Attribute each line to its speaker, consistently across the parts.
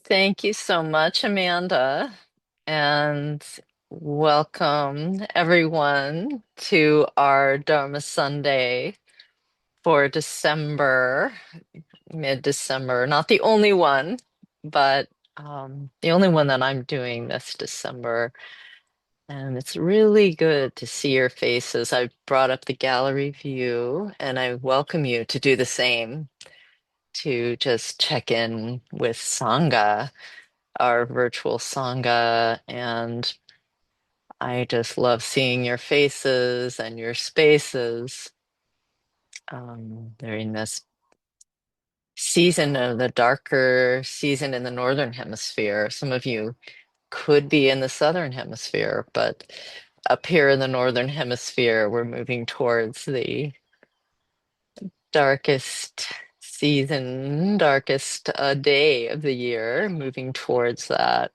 Speaker 1: Thank you so much, Amanda, and welcome everyone to our Dharma Sunday for December, mid-December. Not the only one, but the only one that I'm doing this December. And it's really good to see your faces. I've brought up the gallery view, and I welcome you to do the same, to just check in with Sangha, our virtual sangha, and I just love seeing your faces and your spaces during this season of the darker season in the Northern Hemisphere. Some of you could be in the Southern Hemisphere, but up here in the Northern Hemisphere, we're moving towards the darkest season, darkest day of the year, moving towards that.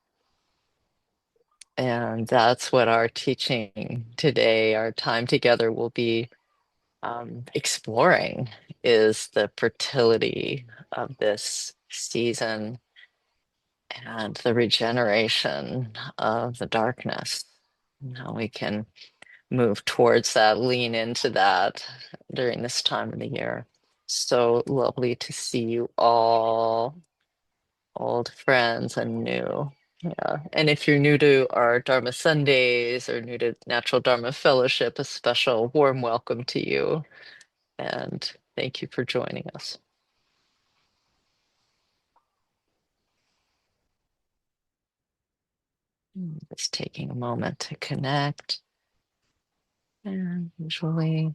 Speaker 1: And that's what our teaching today, our time together will be exploring, is the fertility of this season and the regeneration of the darkness. And how we can move towards that, lean into that during this time of the year. So lovely to see you all, old friends and new. Yeah. And if you're new to our Dharma Sundays or new to Natural Dharma Fellowship, a special warm welcome to you. And thank you for joining us. Just taking a moment to connect and visually.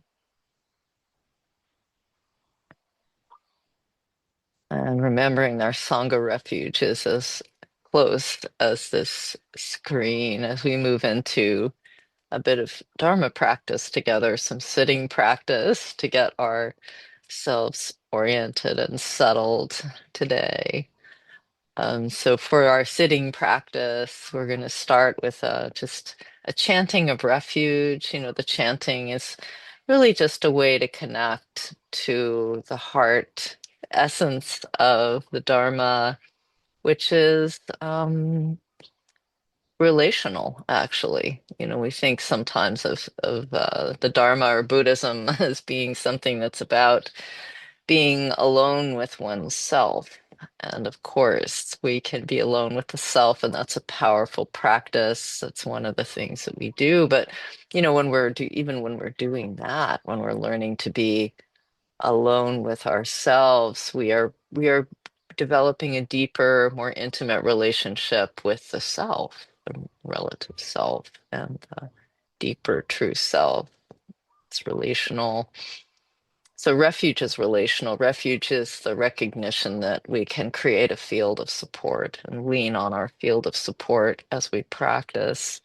Speaker 1: And remembering our Sangha refuge is as close as this screen as we move into a bit of Dharma practice together, some sitting practice to get ourselves oriented and settled today. So for our sitting practice, we're going to start with just a chanting of refuge. You know, the chanting is really just a way to connect to the heart essence of the Dharma, which is relational, actually. You know, we think sometimes of the Dharma or Buddhism as being something that's about being alone with oneself. And of course, we can be alone with the self, and that's a powerful practice. That's one of the things that we do. But, you know, even when we're doing that, when we're learning to be alone with ourselves, we are developing a deeper, more intimate relationship with the self, the relative self, and the deeper true self. It's relational. So refuge is relational. Refuge is the recognition that we can create a field of support and lean on our field of support as we practice.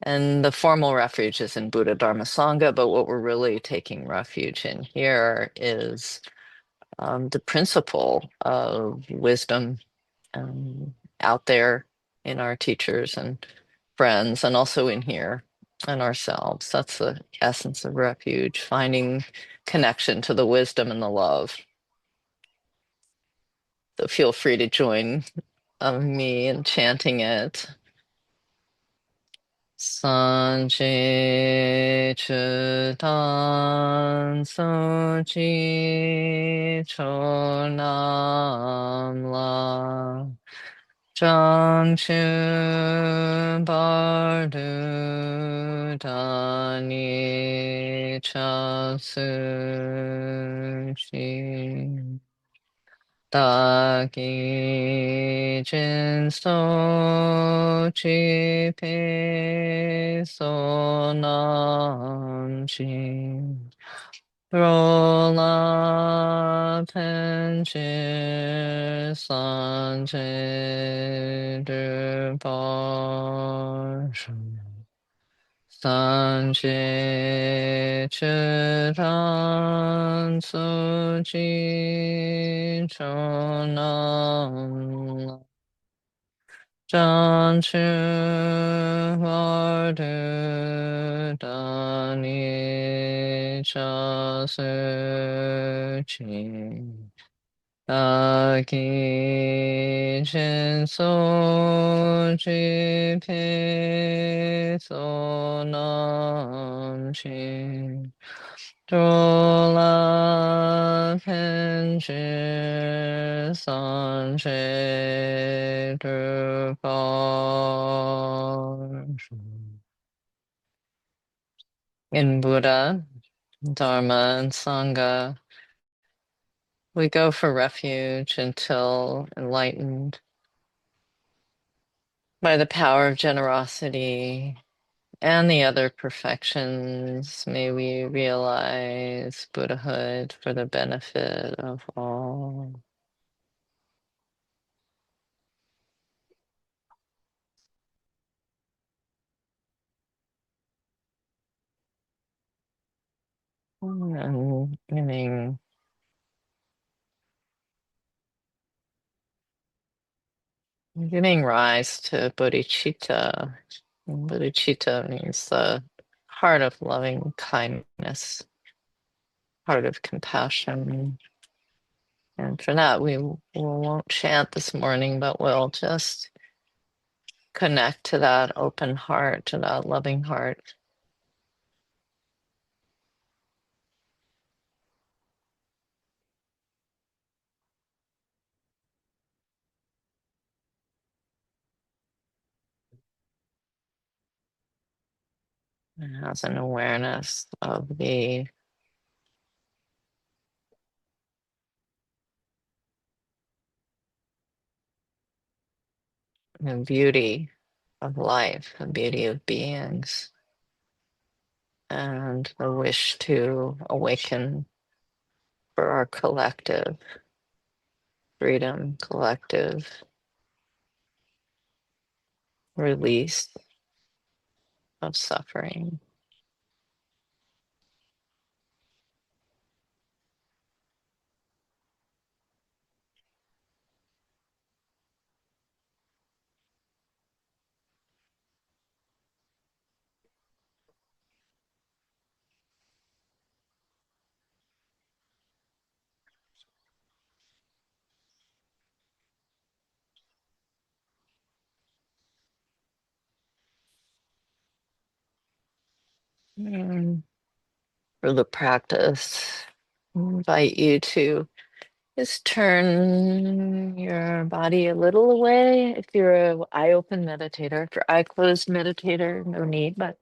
Speaker 1: And the formal refuge is in Buddha Dharma Sangha, but what we're really taking refuge in here is the principle of wisdom out there in our teachers and friends, and also in here and ourselves. That's the essence of refuge, finding connection to the wisdom and the love. So feel free to join me in chanting it. Sanche chutan sochi chonam la Changchu bardu dani chasu chi Dagi jinso chi pe sonam chi Rola tenchi sanje duparsha Sanje chiran suji chonam Janchu vardu dani chasu chi Aki Shinso Jipe So Nam Shin Jola Kenshi Sanche Drupal. In Buddha, Dharma, and Sangha, we go for refuge until enlightened by the power of generosity and the other perfections. May we realize Buddhahood for the benefit of all. And giving rise to bodhicitta. And bodhicitta means the heart of loving kindness, heart of compassion. And for that, we won't chant this morning, but we'll just connect to that open heart, to that loving heart. It has an awareness of the beauty of life, the beauty of beings, and the wish to awaken for our collective freedom, collective release of suffering. Mm. For the practice, I invite you to just turn your body a little away. If you're an eye open meditator, if you're eye closed meditator, no need. But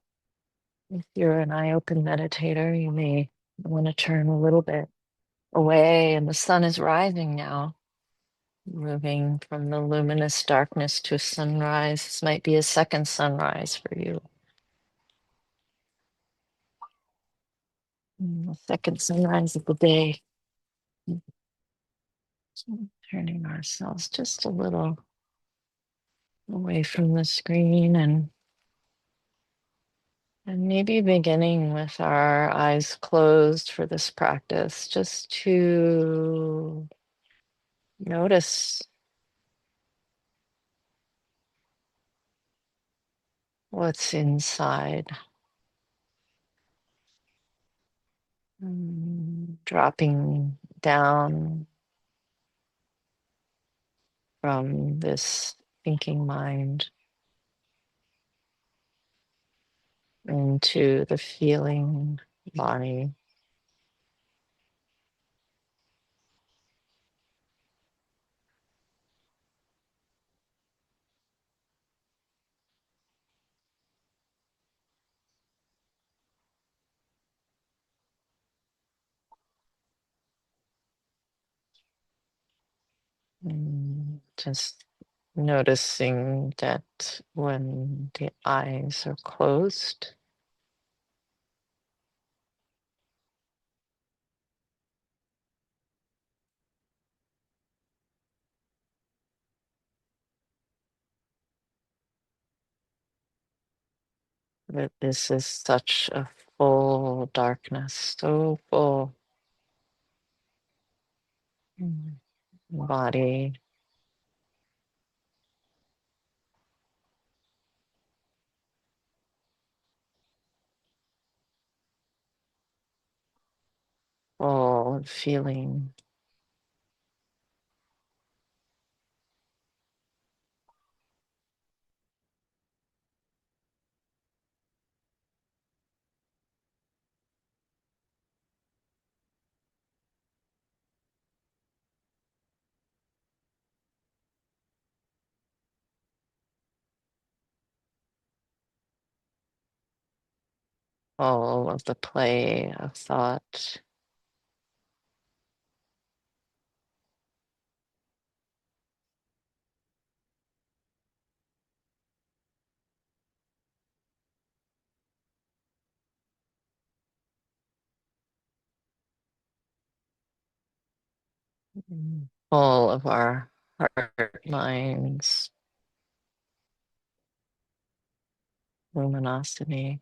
Speaker 1: if you're an eye open meditator, you may want to turn a little bit away. And the sun is rising now, moving from the luminous darkness to sunrise. This might be a second sunrise for you. The second sunrise of the day. Turning ourselves just a little away from the screen and maybe beginning with our eyes closed for this practice, just to notice what's inside. Dropping down from this thinking mind into the feeling body. Just noticing that when the eyes are closed, that this is such a full darkness, so full. Body, full feeling all of the play of thought. Full of our heart minds, luminosity.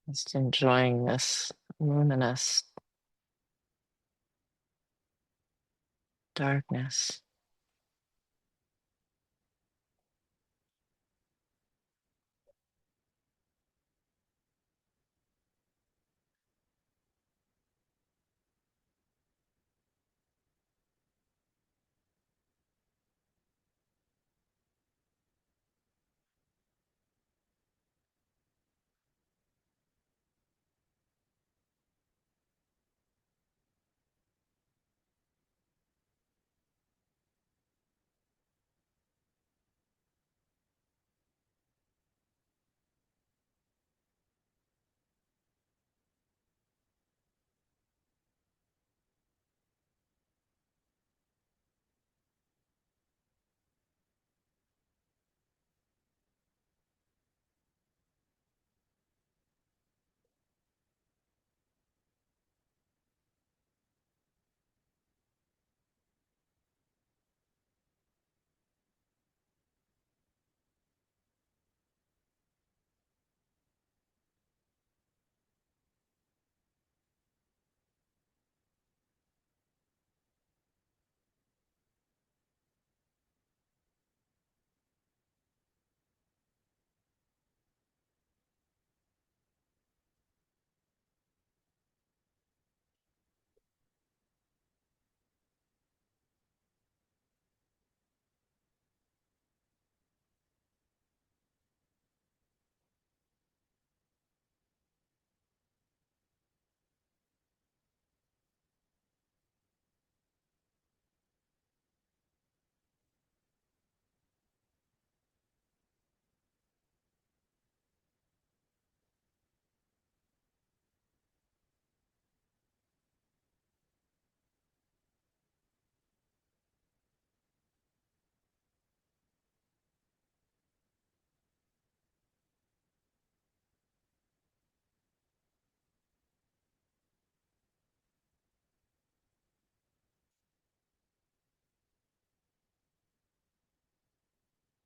Speaker 1: Just enjoying this luminous darkness.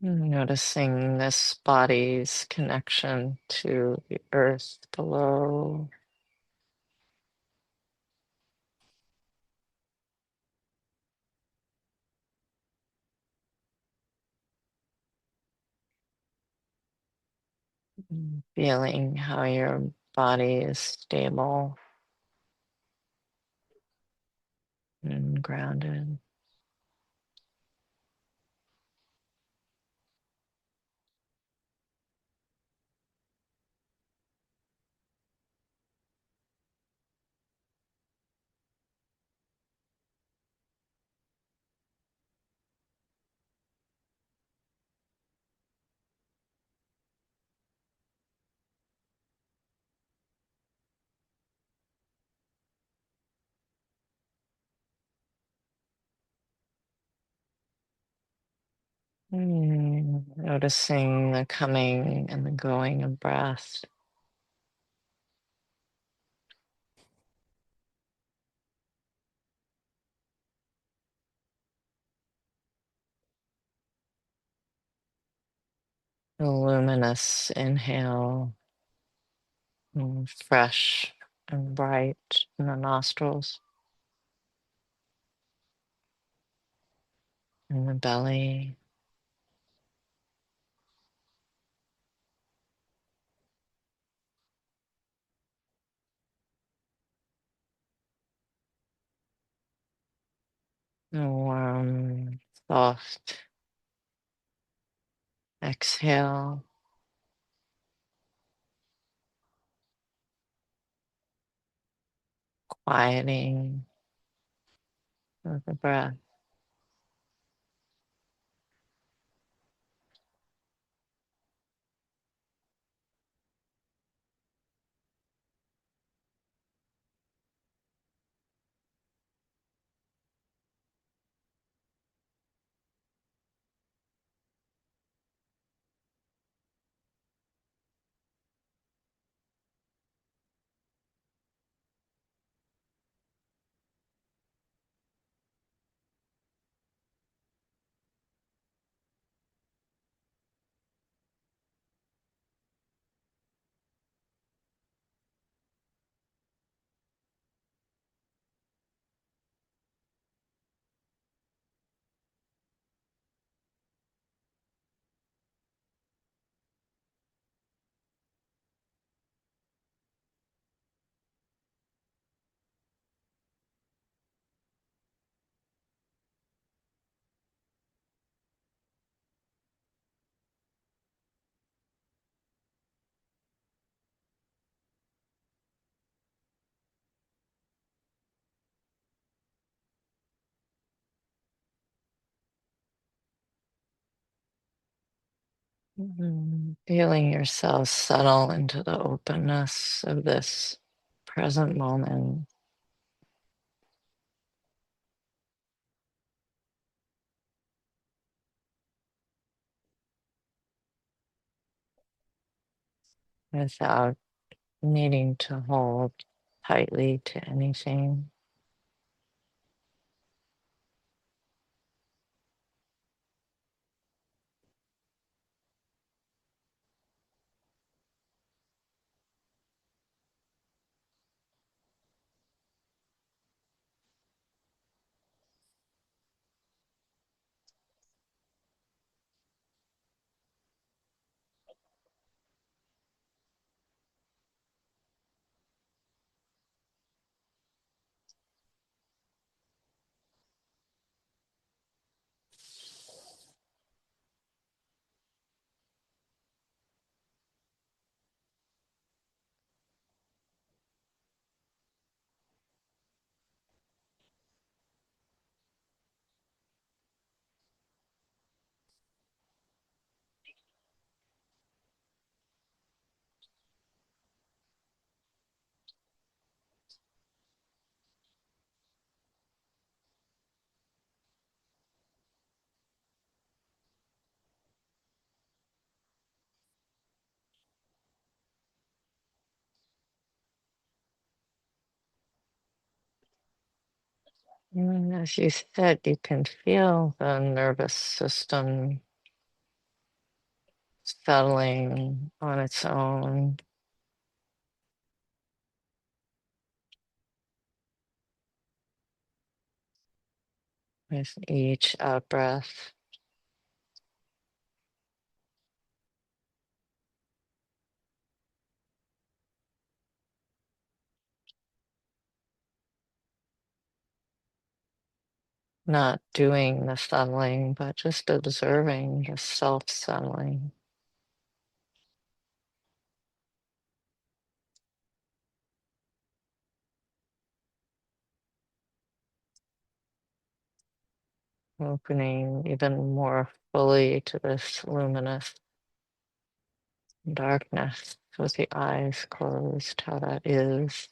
Speaker 1: Noticing this body's connection to the earth below. Feeling how your body is stable and grounded. Noticing the coming and the going of breath. The luminous inhale, fresh and bright in the nostrils, in the belly. A warm, soft exhale. quieting of the breath. Feeling yourself settle into the openness of this present moment. Without needing to hold tightly to anything. And as you said, you can feel the nervous system settling on its own. With each out breath. Not doing the settling, but just observing the self settling. Opening even more fully to this luminous darkness with the eyes closed, how that is.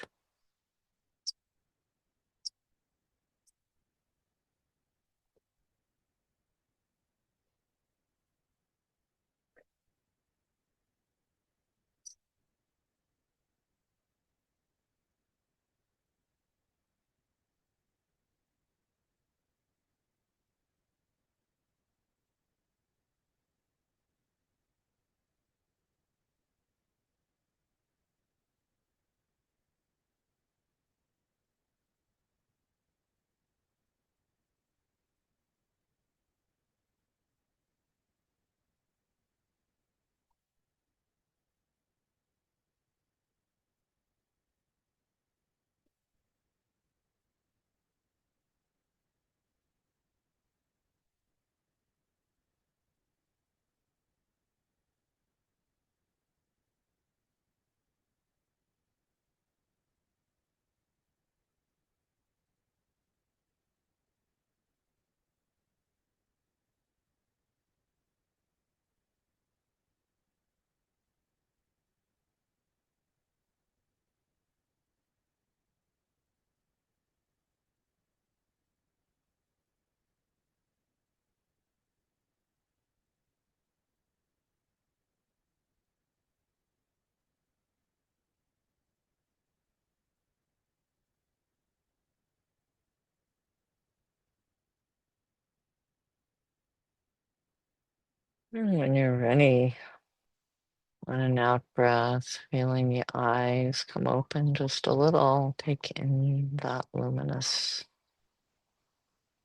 Speaker 1: And when you're ready, on an out breath, feeling the eyes come open just a little, take in that luminous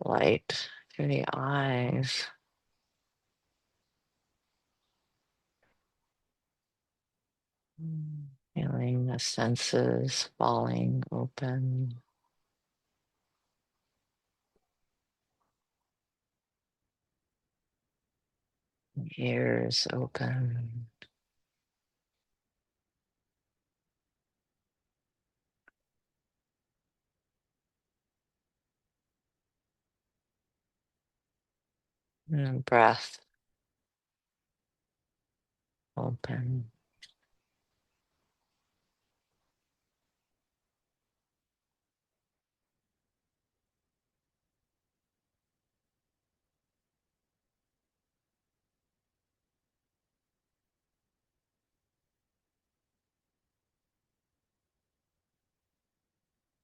Speaker 1: light through the eyes. Feeling the senses falling open, ears open. And breath open.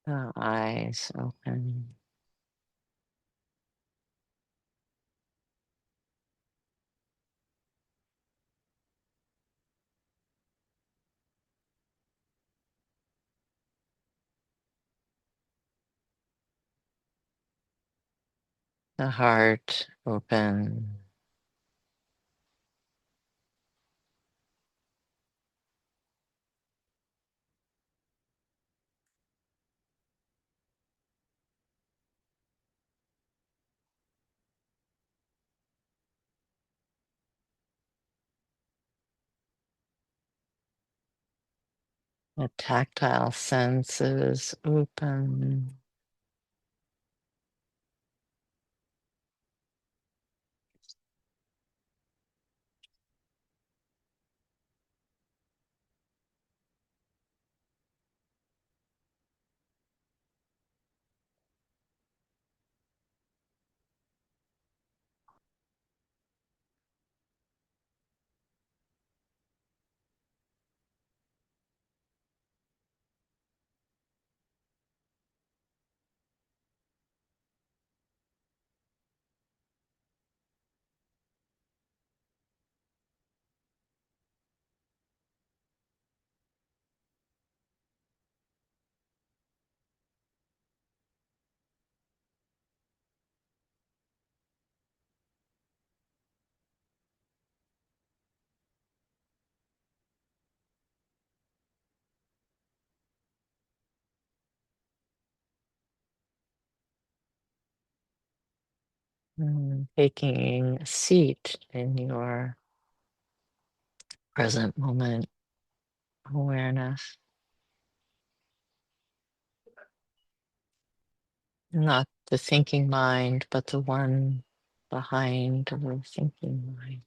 Speaker 1: The eyes open. The heart open. The tactile senses open. Taking a seat in your present moment awareness. Not the thinking mind, but the one behind the thinking mind.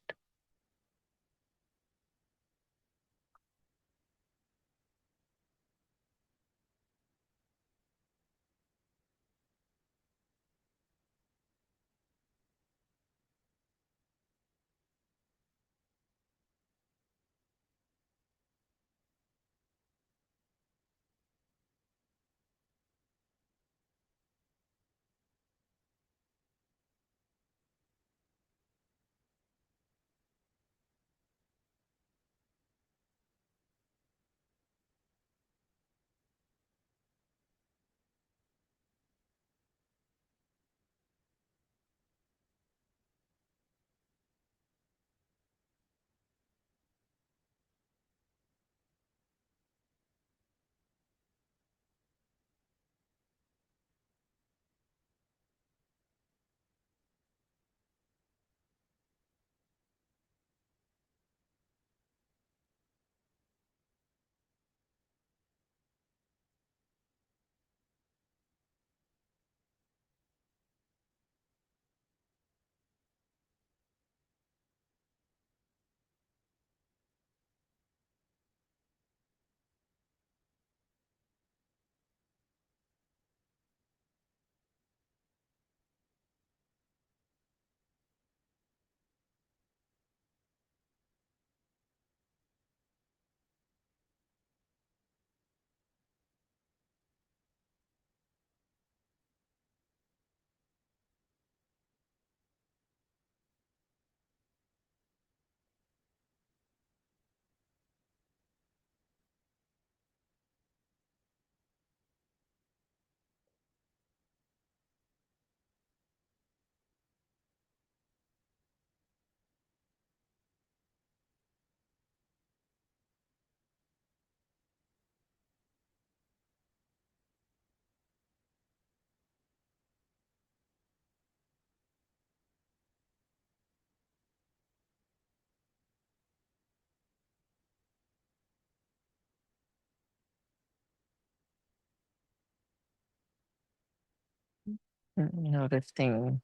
Speaker 1: Noticing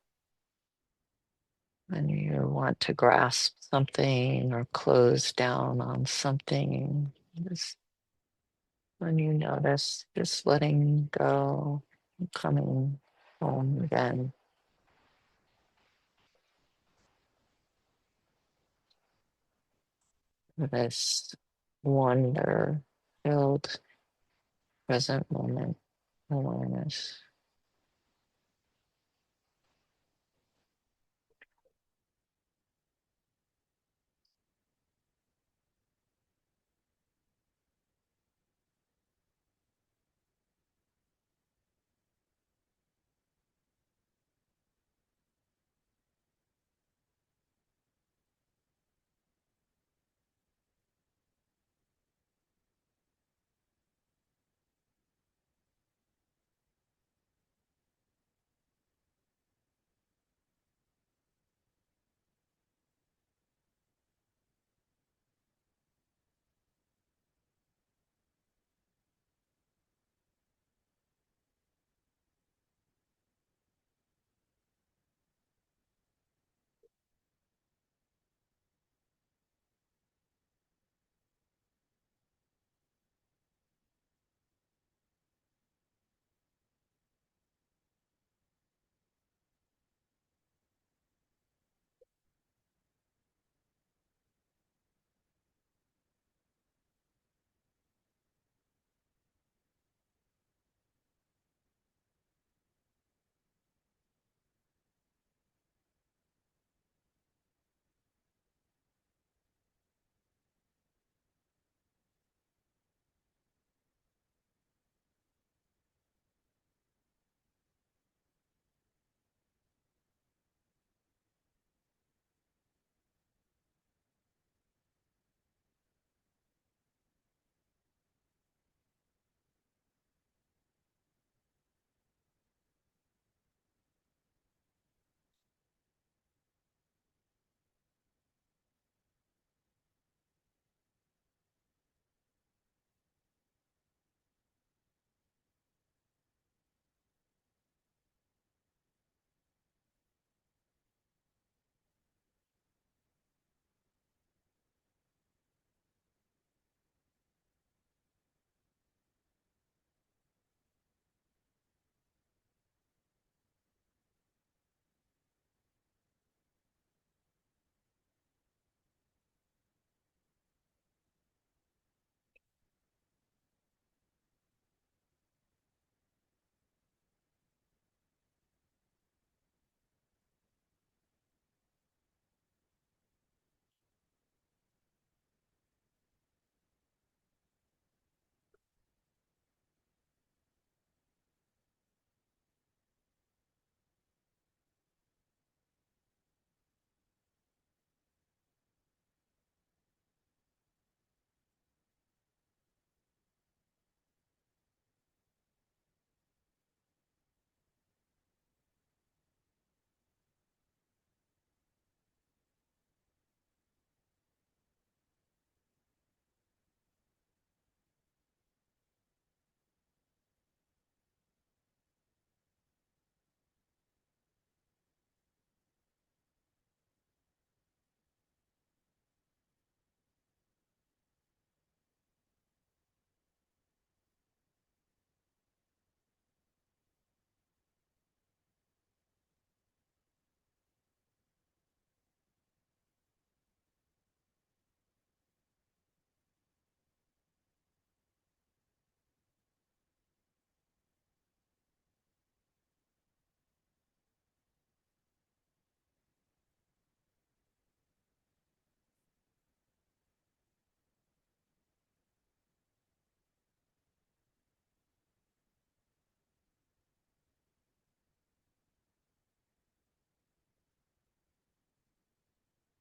Speaker 1: when you want to grasp something or close down on something. Just when you notice, just letting go, coming home again. This wonder filled present moment awareness.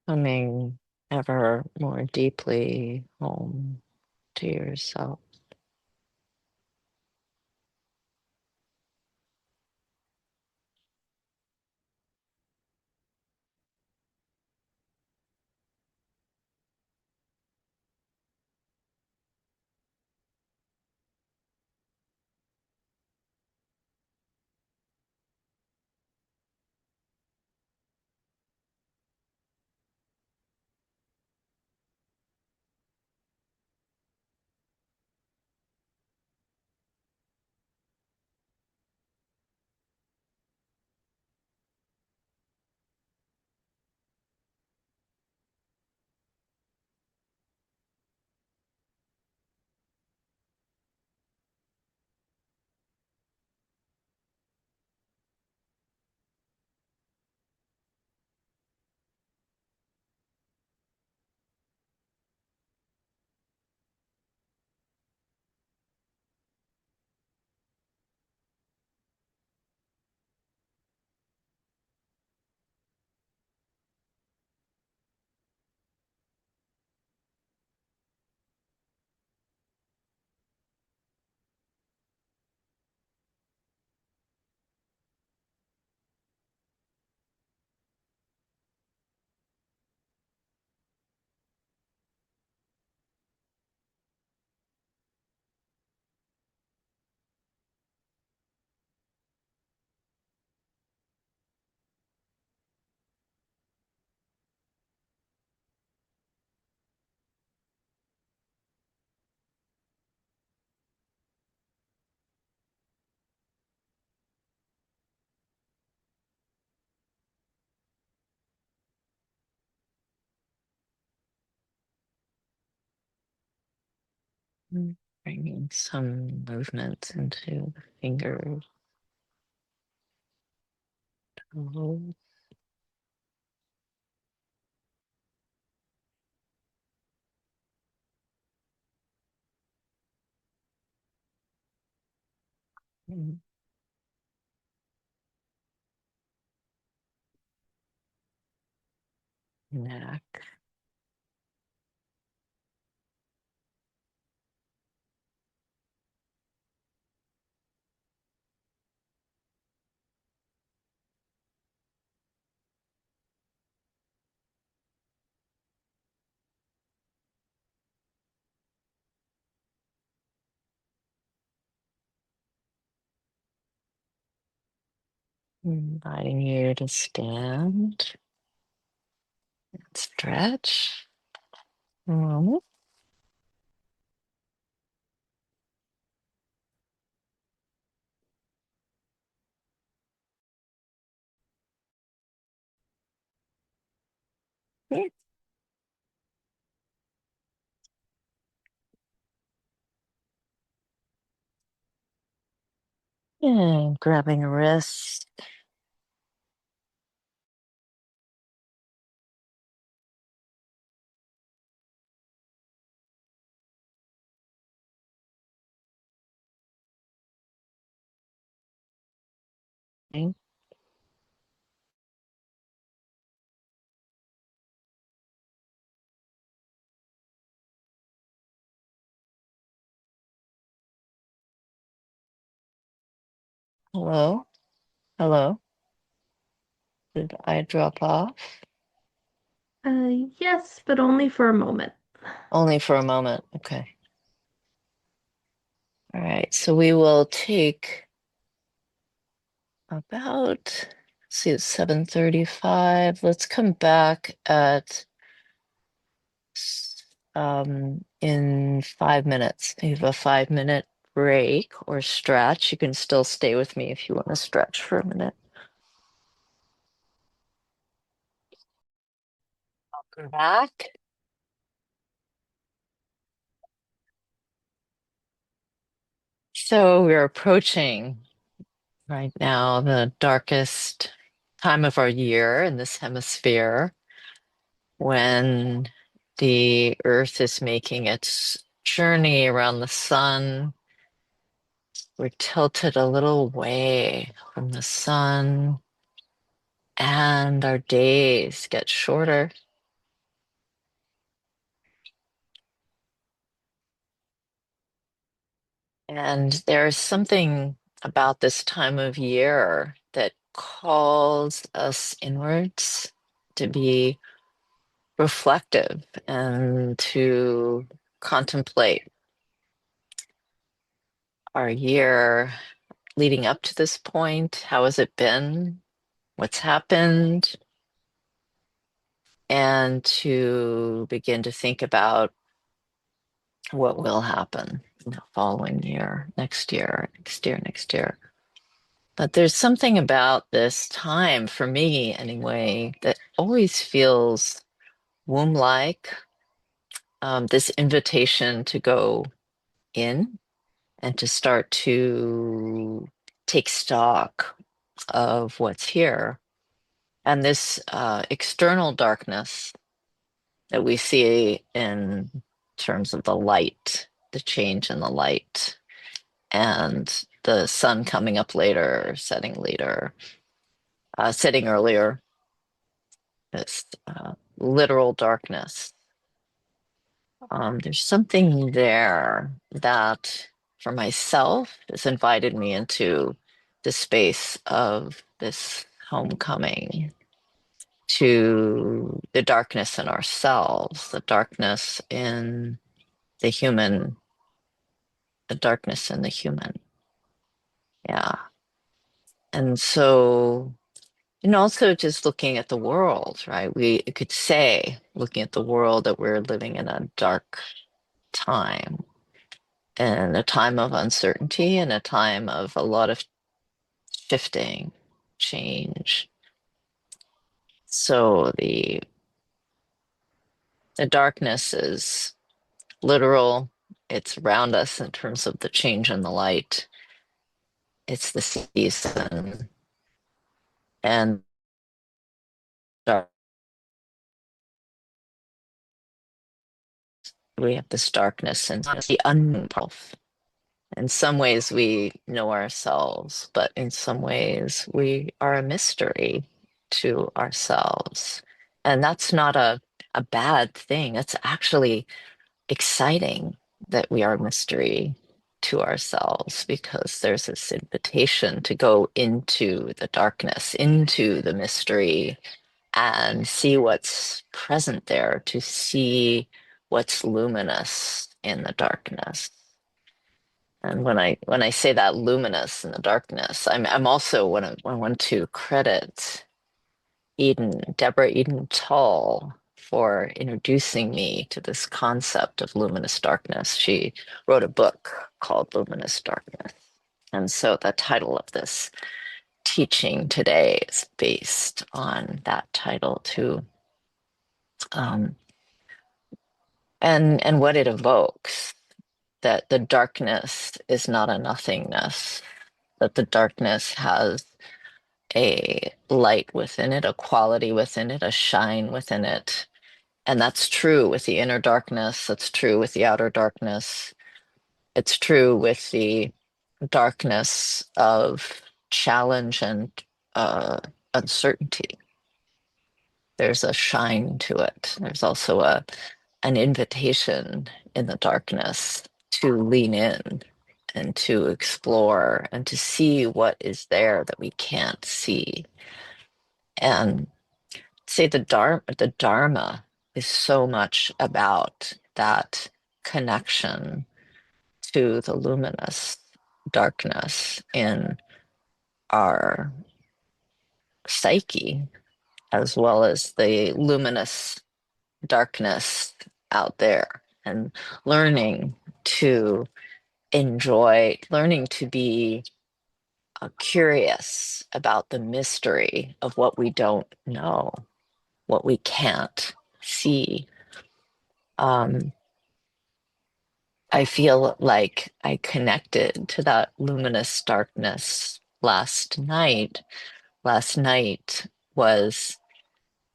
Speaker 1: Coming ever more deeply home to yourself. Bringing some movement into the fingers, toes, neck. Inviting you to stand, stretch. Um, and grabbing a wrist. Okay. Hello? Hello? Did I drop off?
Speaker 2: Yes, but only for a moment.
Speaker 1: Only for a moment. Okay. All right. So we will take about, let's see, it's 7:35. Let's come back at in 5 minutes. You have a 5-minute break or stretch. You can still stay with me if you want to stretch for a minute. Welcome back. So we're approaching right now the darkest time of our year in this hemisphere when the Earth is making its journey around the sun. We're tilted a little away from the sun, and our days get shorter. And there's something about this time of year that calls us inwards to be reflective and to contemplate our year leading up to this point. How has it been? What's happened? And to begin to think about what will happen in the following year, next year, next year, next year. But there's something about this time, for me anyway, that always feels womb-like. This invitation to go in and to start to take stock of what's here. And this external darkness that we see in terms of the light, the change in the light, and the sun coming up later, setting later, setting earlier, this literal darkness. There's something there that, for myself, has invited me into the space of this homecoming to the darkness in ourselves, the darkness in the human, the darkness in the human. Yeah. And so, and also just looking at the world, right? We could say, looking at the world, that we're living in a dark time and a time of uncertainty and a time of a lot of shifting, change. So the darkness is literal, it's around us in terms of the change in the light. It's the season. And dark, we have this darkness and the unknown. In some ways, we know ourselves, but in some ways, we are a mystery to ourselves. And that's not a bad thing. It's actually exciting that we are a mystery to ourselves because there's this invitation to go into the darkness, into the mystery, and see what's present there, to see what's luminous in the darkness. And when I say that luminous in the darkness, I'm also I want to credit Deborah Eden Tull for introducing me to this concept of luminous darkness. She wrote a book called Luminous Darkness. And so the title of this teaching today is based on that title too. Um, and what it evokes, that the darkness is not a nothingness, that the darkness has a light within it, a quality within it, a shine within it. And that's true with the inner darkness. That's true with the outer darkness. It's true with the darkness of challenge and uh, uncertainty. There's a shine to it. There's also an invitation in the darkness to lean in and to explore and to see what is there that we can't see. And say the Dharma is so much about that connection to the luminous darkness in our psyche, as well as the luminous darkness out there, and learning to learning to be curious about the mystery of what we don't know, what we can't see. Um, I feel like I connected to that luminous darkness last night. Last night was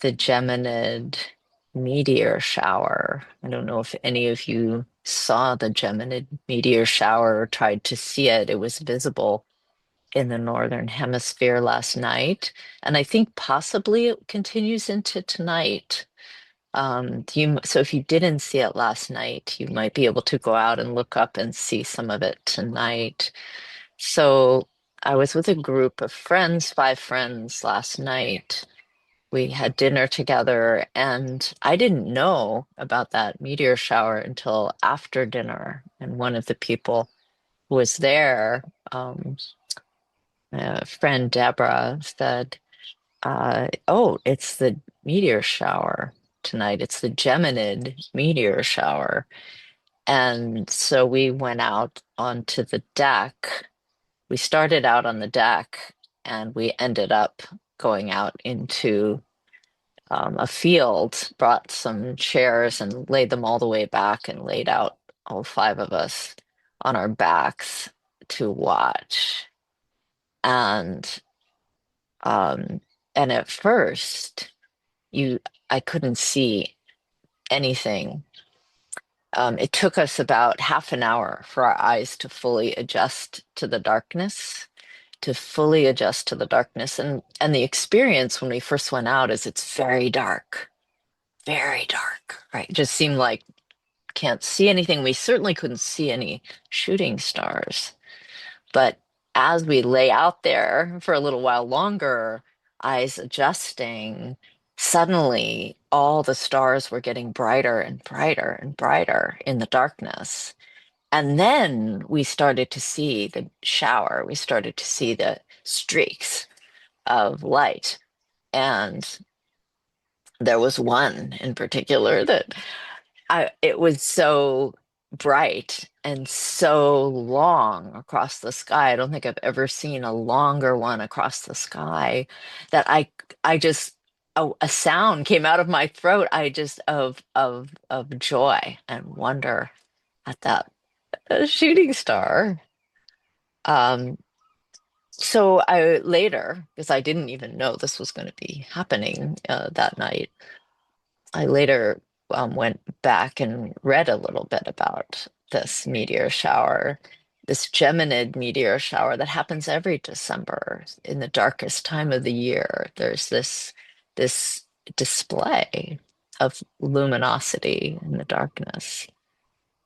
Speaker 1: the Geminid meteor shower. I don't know if any of you saw the Geminid meteor shower or tried to see it. It was visible in the northern hemisphere last night, and I think possibly it continues into tonight. So if you didn't see it last night, you might be able to go out and look up and see some of it tonight. So I was with a group of friends, 5 friends last night. We had dinner together, and I didn't know about that meteor shower until after dinner. And one of the people who was there, friend Deborah, said, "Oh, it's the meteor shower tonight. It's the Geminid meteor shower." And so we went out onto the deck. We started out on the deck and we ended up going out into a field, brought some chairs and laid them all the way back and laid out all 5 of us on our backs to watch. And um, and at first, you I couldn't see anything. It took us about half an hour for our eyes to fully adjust to the darkness, to fully adjust to the darkness. And the experience when we first went out is it's very dark, right? It just seemed like can't see anything. We certainly couldn't see any shooting stars. But as we lay out there for a little while longer, eyes adjusting, suddenly all the stars were getting brighter and brighter and brighter in the darkness. And then we started to see the shower, we started to see the streaks of light. And there was one in particular that it was so bright and so long across the sky. I don't think I've ever seen a longer one across the sky that I just a sound came out of my throat. I just of joy and wonder at that a shooting star. Um, so I later, because I didn't even know this was going to be happening that night, I later went back and read a little bit about this meteor shower, this Geminid meteor shower that happens every December in the darkest time of the year. There's this display of luminosity in the darkness.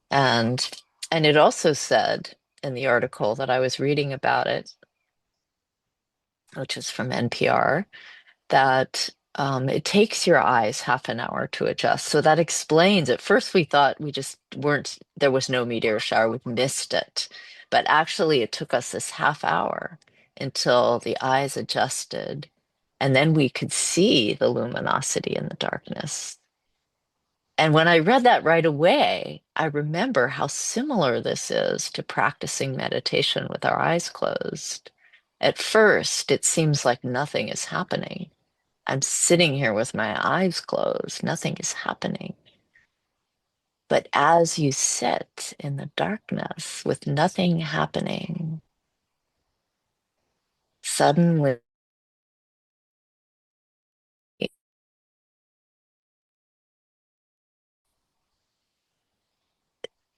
Speaker 1: And and it also said in the article that I was reading about it, which is from NPR, that it takes your eyes half an hour to adjust. So that explains. At first, we thought we just weren't, there was no meteor shower, we missed it. But actually, it took us this half hour until the eyes adjusted. And then we could see the luminosity in the darkness. And when I read that right away, I remember how similar this is to practicing meditation with our eyes closed. At first, it seems like nothing is happening. I'm sitting here with my eyes closed, nothing is happening. But as you sit in the darkness with nothing happening, suddenly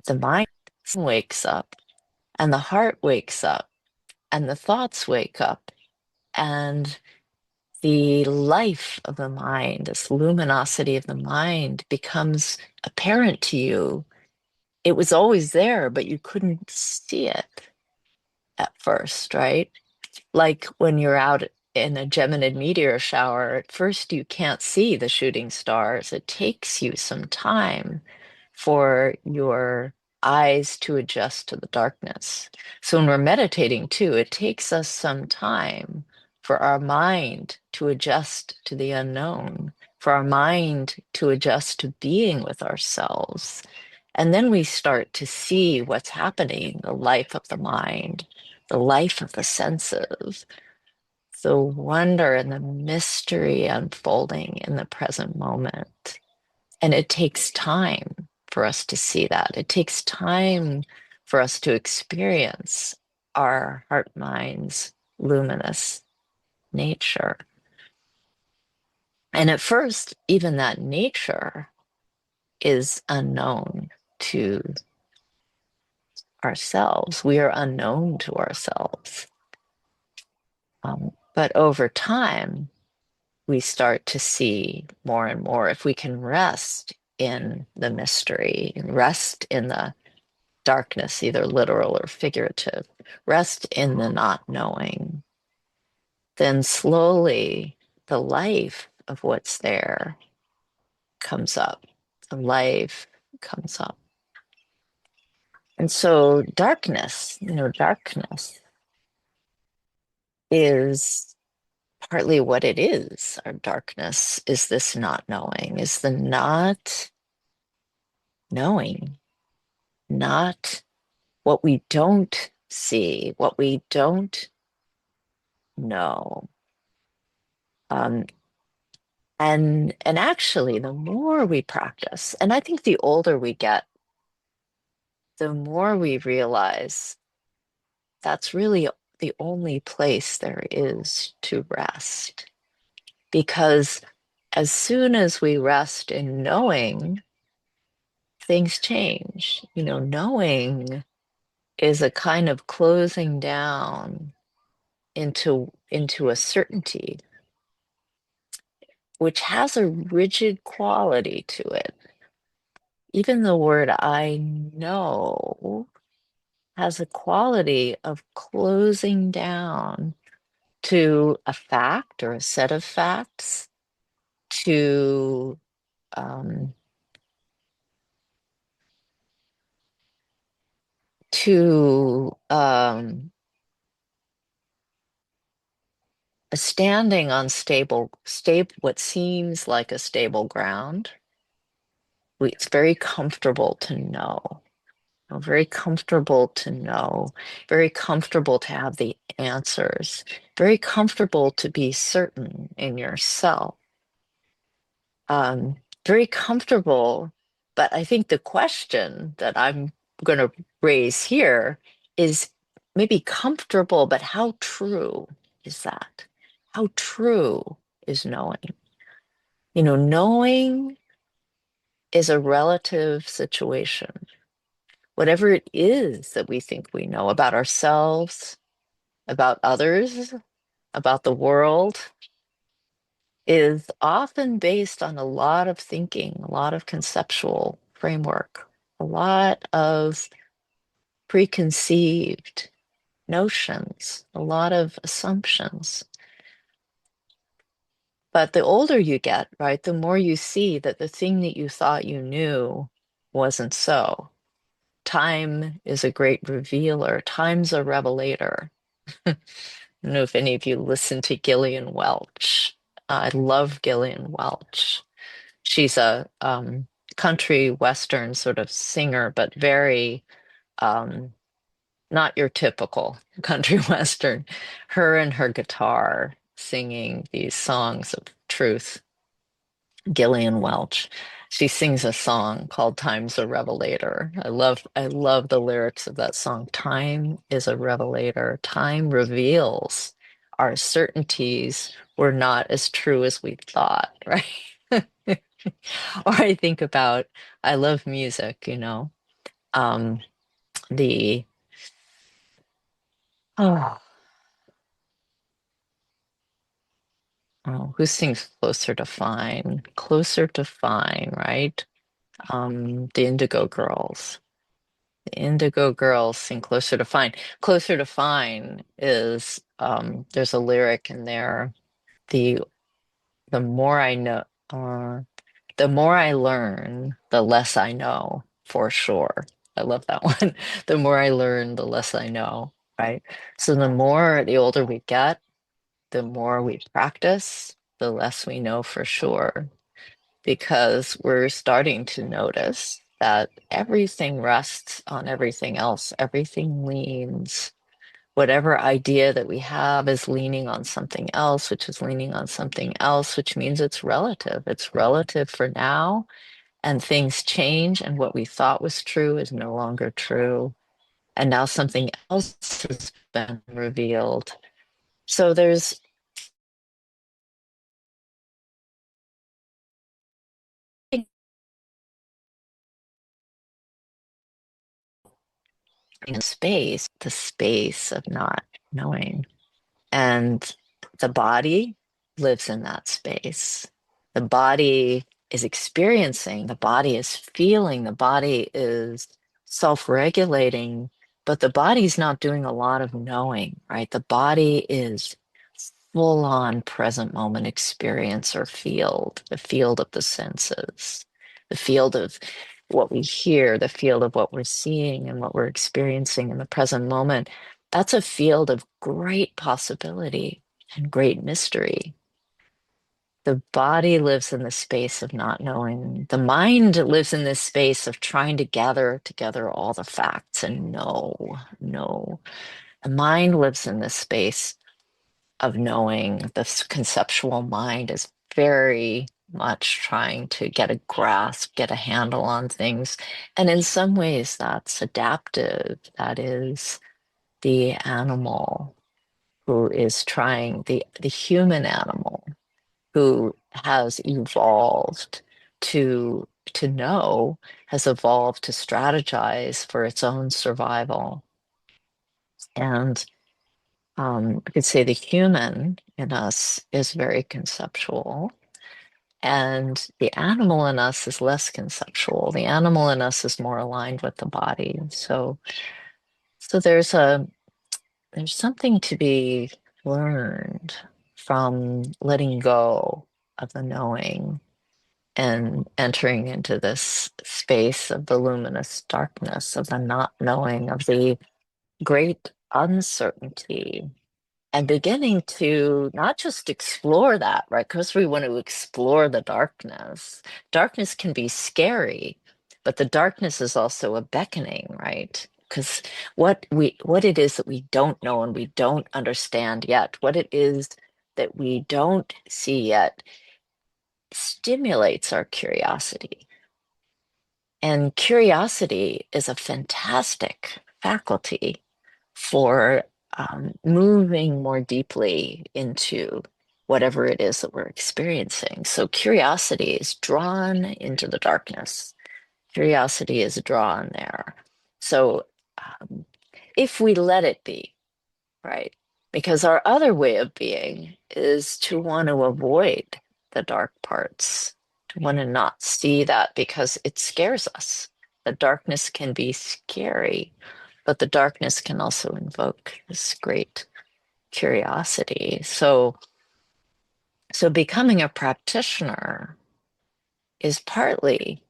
Speaker 1: the mind wakes up and the heart wakes up and the thoughts wake up and the life of the mind, this luminosity of the mind becomes apparent to you. It was always there, but you couldn't see it at first, right? Like when you're out in a Geminid meteor shower, at first you can't see the shooting stars. It takes you some time for your eyes to adjust to the darkness. So when we're meditating too, it takes us some time for our mind to adjust to the unknown, for our mind to adjust to being with ourselves. And then we start to see what's happening, the life of the mind, the life of the senses, the wonder and the mystery unfolding in the present moment. And it takes time for us to see that. It takes time for us to experience our heart mind's luminous nature. And at first, even that nature is unknown to ourselves. We are unknown to ourselves. But over time, we start to see more and more if we can rest in the mystery, rest in the darkness, either literal or figurative, rest in the not knowing, then slowly the life of what's there comes up. The life comes up. And so darkness, darkness is partly what it is. Our darkness is this not knowing, is the not knowing, not what we don't see, what we don't know. Um, and actually, the more we practice, and I think the older we get, the more we realize that's really the only place there is to rest. Because as soon as we rest in knowing, things change. Knowing is a kind of closing down into a certainty, which has a rigid quality to it. Even the word I know has a quality of closing down to a fact or a set of facts, to um, to a standing on stable, what seems like a stable ground. It's very comfortable to know. Very comfortable to know, very comfortable to have the answers, very comfortable to be certain in yourself. Very comfortable, but I think the question that I'm going to raise here is maybe comfortable, but how true is that? How true is knowing? Knowing is a relative situation. Whatever it is that we think we know about ourselves, about others, about the world, is often based on a lot of thinking, a lot of conceptual framework, a lot of preconceived notions, a lot of assumptions. But the older you get, right, the more you see that the thing that you thought you knew wasn't so. Time is a great revealer. Time's a revelator. I don't know if any of you listen to Gillian Welch. I love Gillian Welch. She's a country western sort of singer, but very um, not your typical country western. Her and her guitar singing these songs of truth. Gillian Welch. She sings a song called Time's a Revelator. I love the lyrics of that song. Time is a revelator. Time reveals our certainties were not as true as we thought, right? Or I think about, I love music. Um, the oh, who sings Closer to Fine? Closer to Fine, right? The Indigo Girls. The Indigo Girls sing Closer to Fine. Closer to Fine is there's a lyric in there. The the more I know, uh, the more I learn, the less I know for sure. I love that one. The more I learn, the less I know, right? So the older we get, the more we practice, the less we know for sure, because we're starting to notice that everything rests on everything else. Everything leans. Whatever idea that we have is leaning on something else, which is leaning on something else, which means it's relative. It's relative for now, and things change, and what we thought was true is no longer true. And now something else has been revealed. So there's in space, the space of not knowing. And the body lives in that space. The body is experiencing, the body is feeling, the body is self-regulating, but the body's not doing a lot of knowing, right? The body is full on present moment experience or field, the field of the senses, the field of what we hear, the field of what we're seeing and what we're experiencing in the present moment. That's a field of great possibility and great mystery. The body lives in the space of not knowing. The mind lives in this space of trying to gather together all the facts and know. The mind lives in this space of knowing. The conceptual mind is very much trying to get a grasp, get a handle on things. And in some ways, that's adaptive. That is the animal who is trying, the human animal who has evolved to know, has evolved to strategize for its own survival. And I could say the human in us is very conceptual, and the animal in us is less conceptual. The animal in us is more aligned with the body. So there's something to be learned from letting go of the knowing and entering into this space of the luminous darkness, of the not knowing, of the great uncertainty, and beginning to not just explore that, right? Because we want to explore the darkness. Darkness can be scary, but the darkness is also a beckoning, right? Because what it is that we don't know and we don't understand yet, what it is that we don't see yet, stimulates our curiosity. And curiosity is a fantastic faculty for moving more deeply into whatever it is that we're experiencing. So curiosity is drawn into the darkness. Curiosity is drawn there. So um, if we let it be, right? Because our other way of being is to want to avoid the dark parts, to want to not see that because it scares us. The darkness can be scary, but the darkness can also invoke this great curiosity. So becoming a practitioner is partly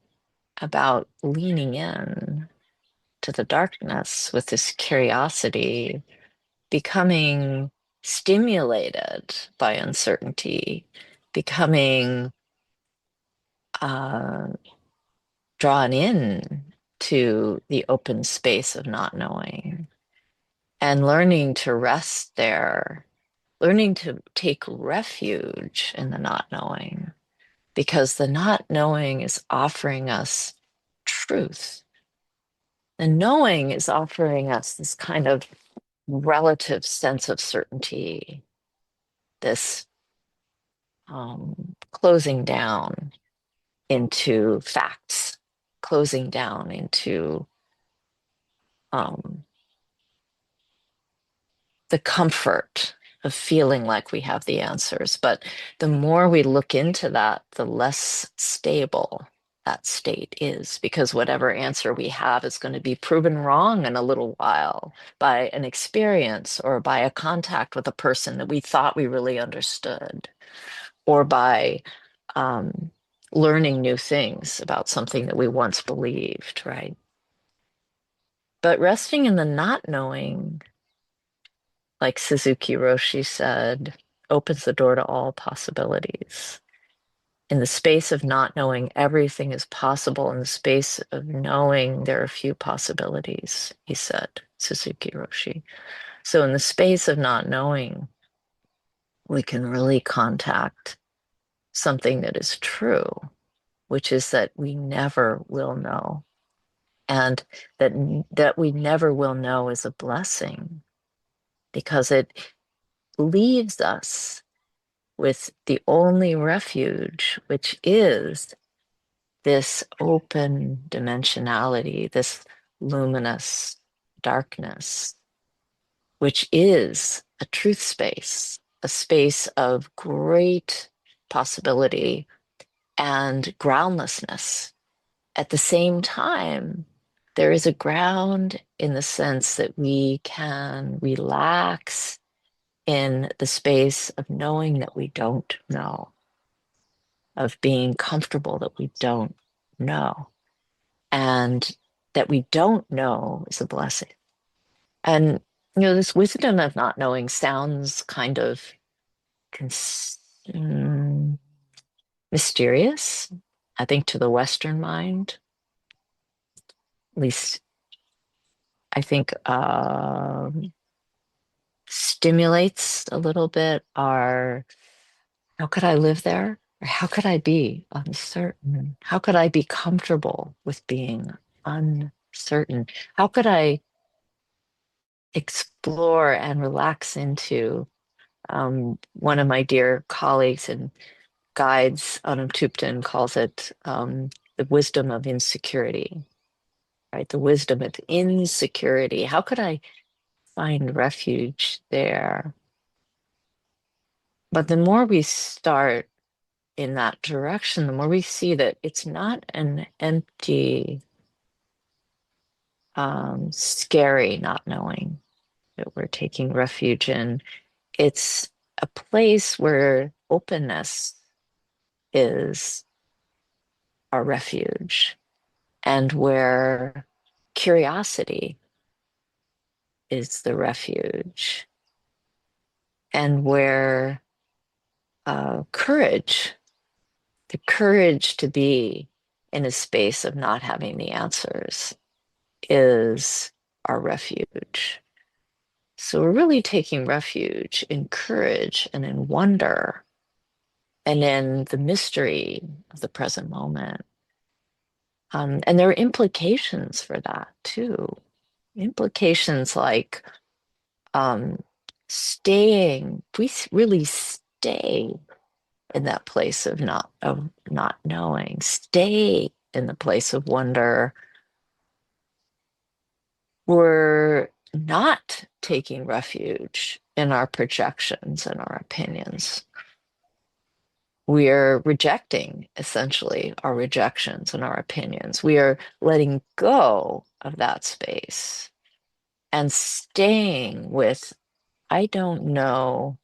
Speaker 1: about leaning in to the darkness with this curiosity, becoming stimulated by uncertainty, becoming uh, drawn in to the open space of not knowing, and learning to rest there, learning to take refuge in the not knowing, because the not knowing is offering us truth. The knowing is offering us this kind of relative sense of certainty, this closing down into facts, closing down into um, the comfort of feeling like we have the answers. But the more we look into that, the less stable that state is, because whatever answer we have is going to be proven wrong in a little while by an experience or by a contact with a person that we thought we really understood, or by um, learning new things about something that we once believed, right? But resting in the not knowing, like Suzuki Roshi said, opens the door to all possibilities. In the space of not knowing, everything is possible. In the space of knowing, there are few possibilities, he said, Suzuki Roshi. So, in the space of not knowing, we can really contact something that is true, which is that we never will know. And that we never will know is a blessing, because it leaves us with the only refuge, which is this open dimensionality, this luminous darkness, which is a truth space, a space of great possibility and groundlessness. At the same time, there is a ground in the sense that we can relax in the space of knowing that we don't know, of being comfortable that we don't know, and that we don't know is a blessing. And, this wisdom of not knowing sounds kind of mm, mysterious, I think, to the Western mind. At least I think stimulates a little bit our how could I live there? Or how could I be uncertain? How could I be comfortable with being uncertain? How could I explore and relax into one of my dear colleagues and guides, Anam Tupten, calls it the wisdom of insecurity, right? The wisdom of insecurity. How could I find refuge there? But the more we start in that direction, the more we see that it's not an empty, scary not knowing that we're taking refuge in. It's a place where openness is our refuge, and where curiosity is the refuge, and where courage, the courage to be in a space of not having the answers, is our refuge. So we're really taking refuge in courage and in wonder and in the mystery of the present moment. And there are implications for that too. Implications like um, staying, if we really stay in that place of not knowing, stay in the place of wonder, we're not taking refuge in our projections and our opinions. We're rejecting essentially our rejections and our opinions. We are letting go of that space and staying with, I don't know,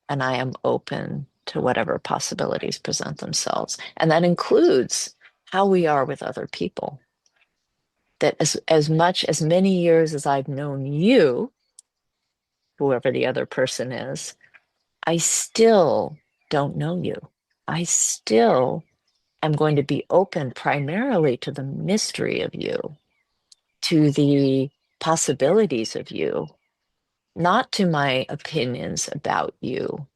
Speaker 1: and I am open to whatever possibilities present themselves. And that includes how we are with other people. That as much as many years as I've known you, whoever the other person is, I still don't know you. I still am going to be open primarily to the mystery of you, to the possibilities of you, not to my opinions about you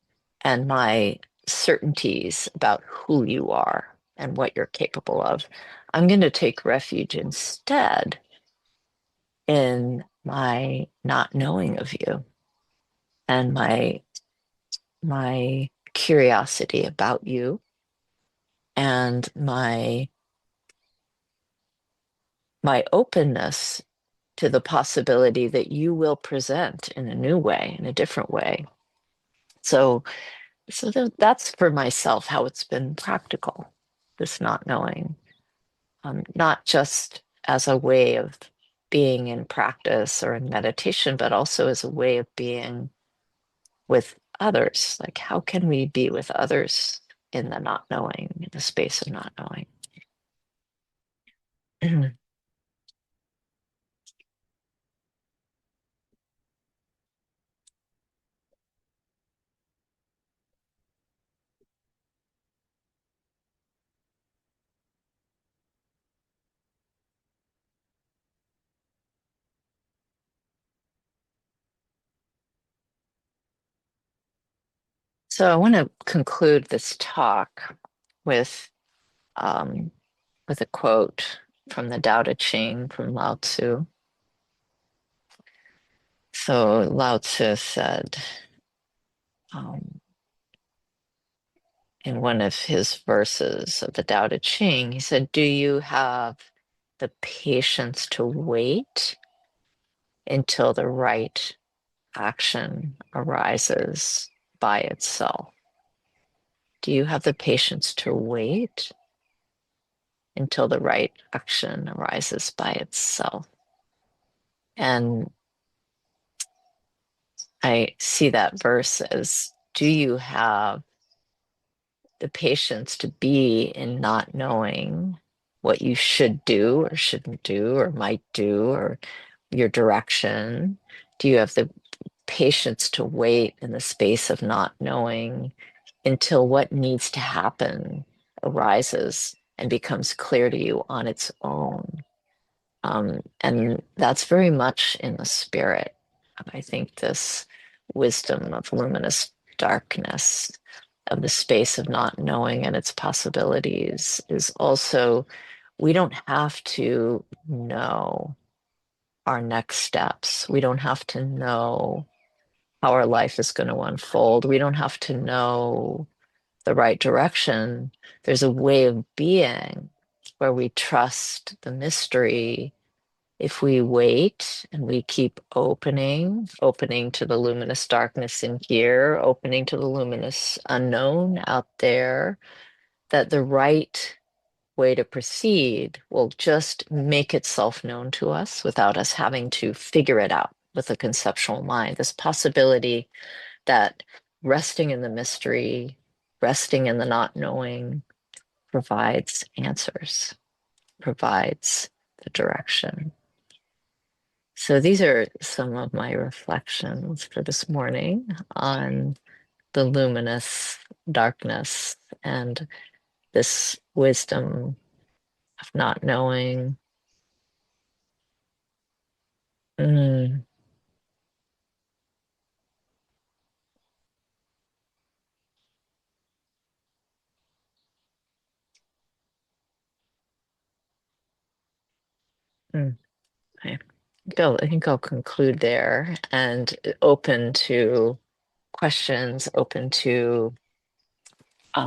Speaker 1: and my certainties about who you are and what you're capable of. I'm going to take refuge instead in my not knowing of you and my curiosity about you and my openness to the possibility that you will present in a new way, in a different way. So, that's for myself how it's been practical, this not knowing, not just as a way of being in practice or in meditation, but also as a way of being with others. Like, how can we be with others in the not knowing, in the space of not knowing? So I want to conclude this talk with um, with a quote from the Tao Te Ching from Lao Tzu. So Lao Tzu said um, in one of his verses of the Tao Te Ching, he said, "Do you have the patience to wait until the right action arises by itself? Do you have the patience to wait until the right action arises by itself?" And I see that verse as, do you have the patience to be in not knowing what you should do or shouldn't do or might do or your direction? Do you have the patience to wait in the space of not knowing until what needs to happen arises and becomes clear to you on its own? And that's very much in the spirit. I think this wisdom of luminous darkness, of the space of not knowing and its possibilities, is also, we don't have to know our next steps. We don't have to know how our life is going to unfold. We don't have to know the right direction. There's a way of being where we trust the mystery. If we wait and we keep opening to the luminous darkness in here, opening to the luminous unknown out there, that the right way to proceed will just make itself known to us without us having to figure it out with a conceptual mind. This possibility that resting in the mystery, resting in the not knowing, provides answers, provides the direction. So these are some of my reflections for this morning on the luminous darkness and this wisdom of not knowing. Mm, Mm, okay. I think I'll conclude there and open to questions, open to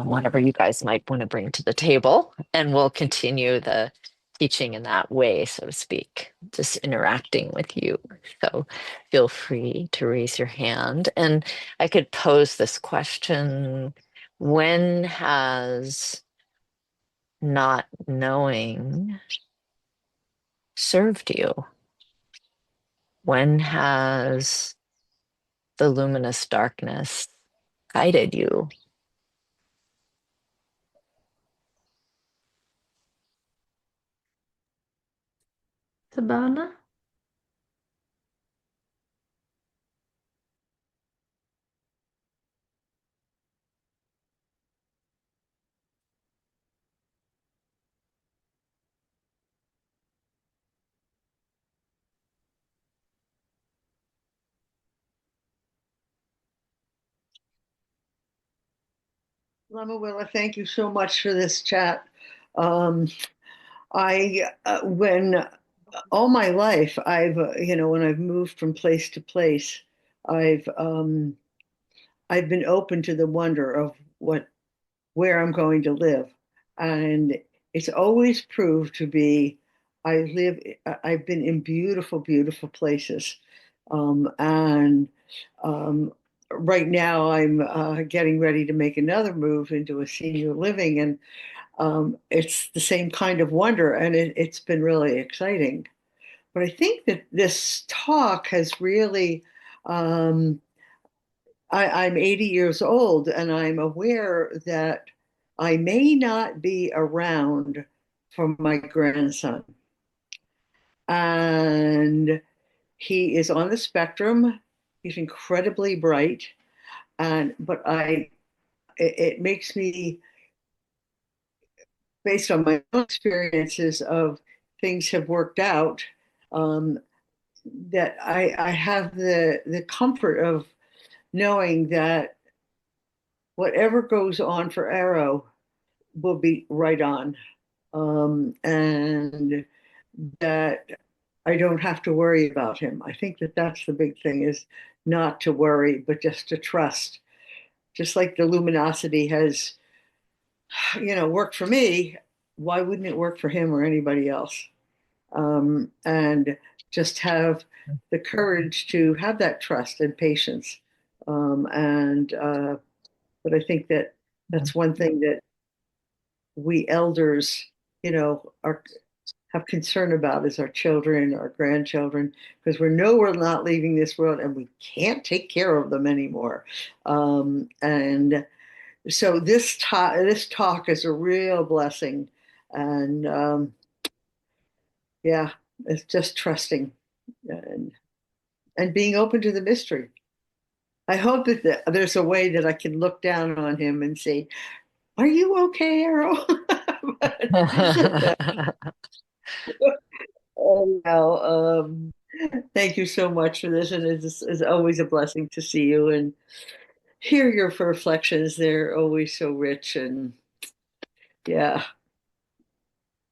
Speaker 1: whatever you guys might want to bring to the table. And we'll continue the teaching in that way, so to speak, just interacting with you. So feel free to raise your hand. And I could pose this question: when has not knowing served you? When has the luminous darkness guided you?
Speaker 2: Sabana?
Speaker 3: Lama Willa, thank you so much for this chat. Um, when all my life, when I've moved from place to place, I've, um, I've been open to the wonder of where I'm going to live. And it's always proved to be, I've been in beautiful, beautiful places. And um, right now I'm getting ready to make another move into a senior living, and it's the same kind of wonder, and it's been really exciting. But I think that this talk has really, um, I'm 80 years old, and I'm aware that I may not be around for my grandson. And he is on the spectrum. He's incredibly bright. It makes me, based on my own experiences of things have worked out, um, that I have the comfort of knowing that whatever goes on for Arrow will be right on. And that I don't have to worry about him. I think that that's the big thing, is not to worry, but just to trust. Just like the luminosity has, worked for me, why wouldn't it work for him or anybody else? And just have the courage to have that trust and patience. But I think that that's one thing that we elders, are have concern about, is our children, our grandchildren, because we know we're not leaving this world and we can't take care of them anymore. And so this talk is a real blessing, and yeah, it's just trusting and being open to the mystery. I hope that there's a way that I can look down on him and say, "Are you okay, Arrow?" But, oh, no. Thank you so much for this, and it's always a blessing to see you and hear your reflections. They're always so rich, and yeah,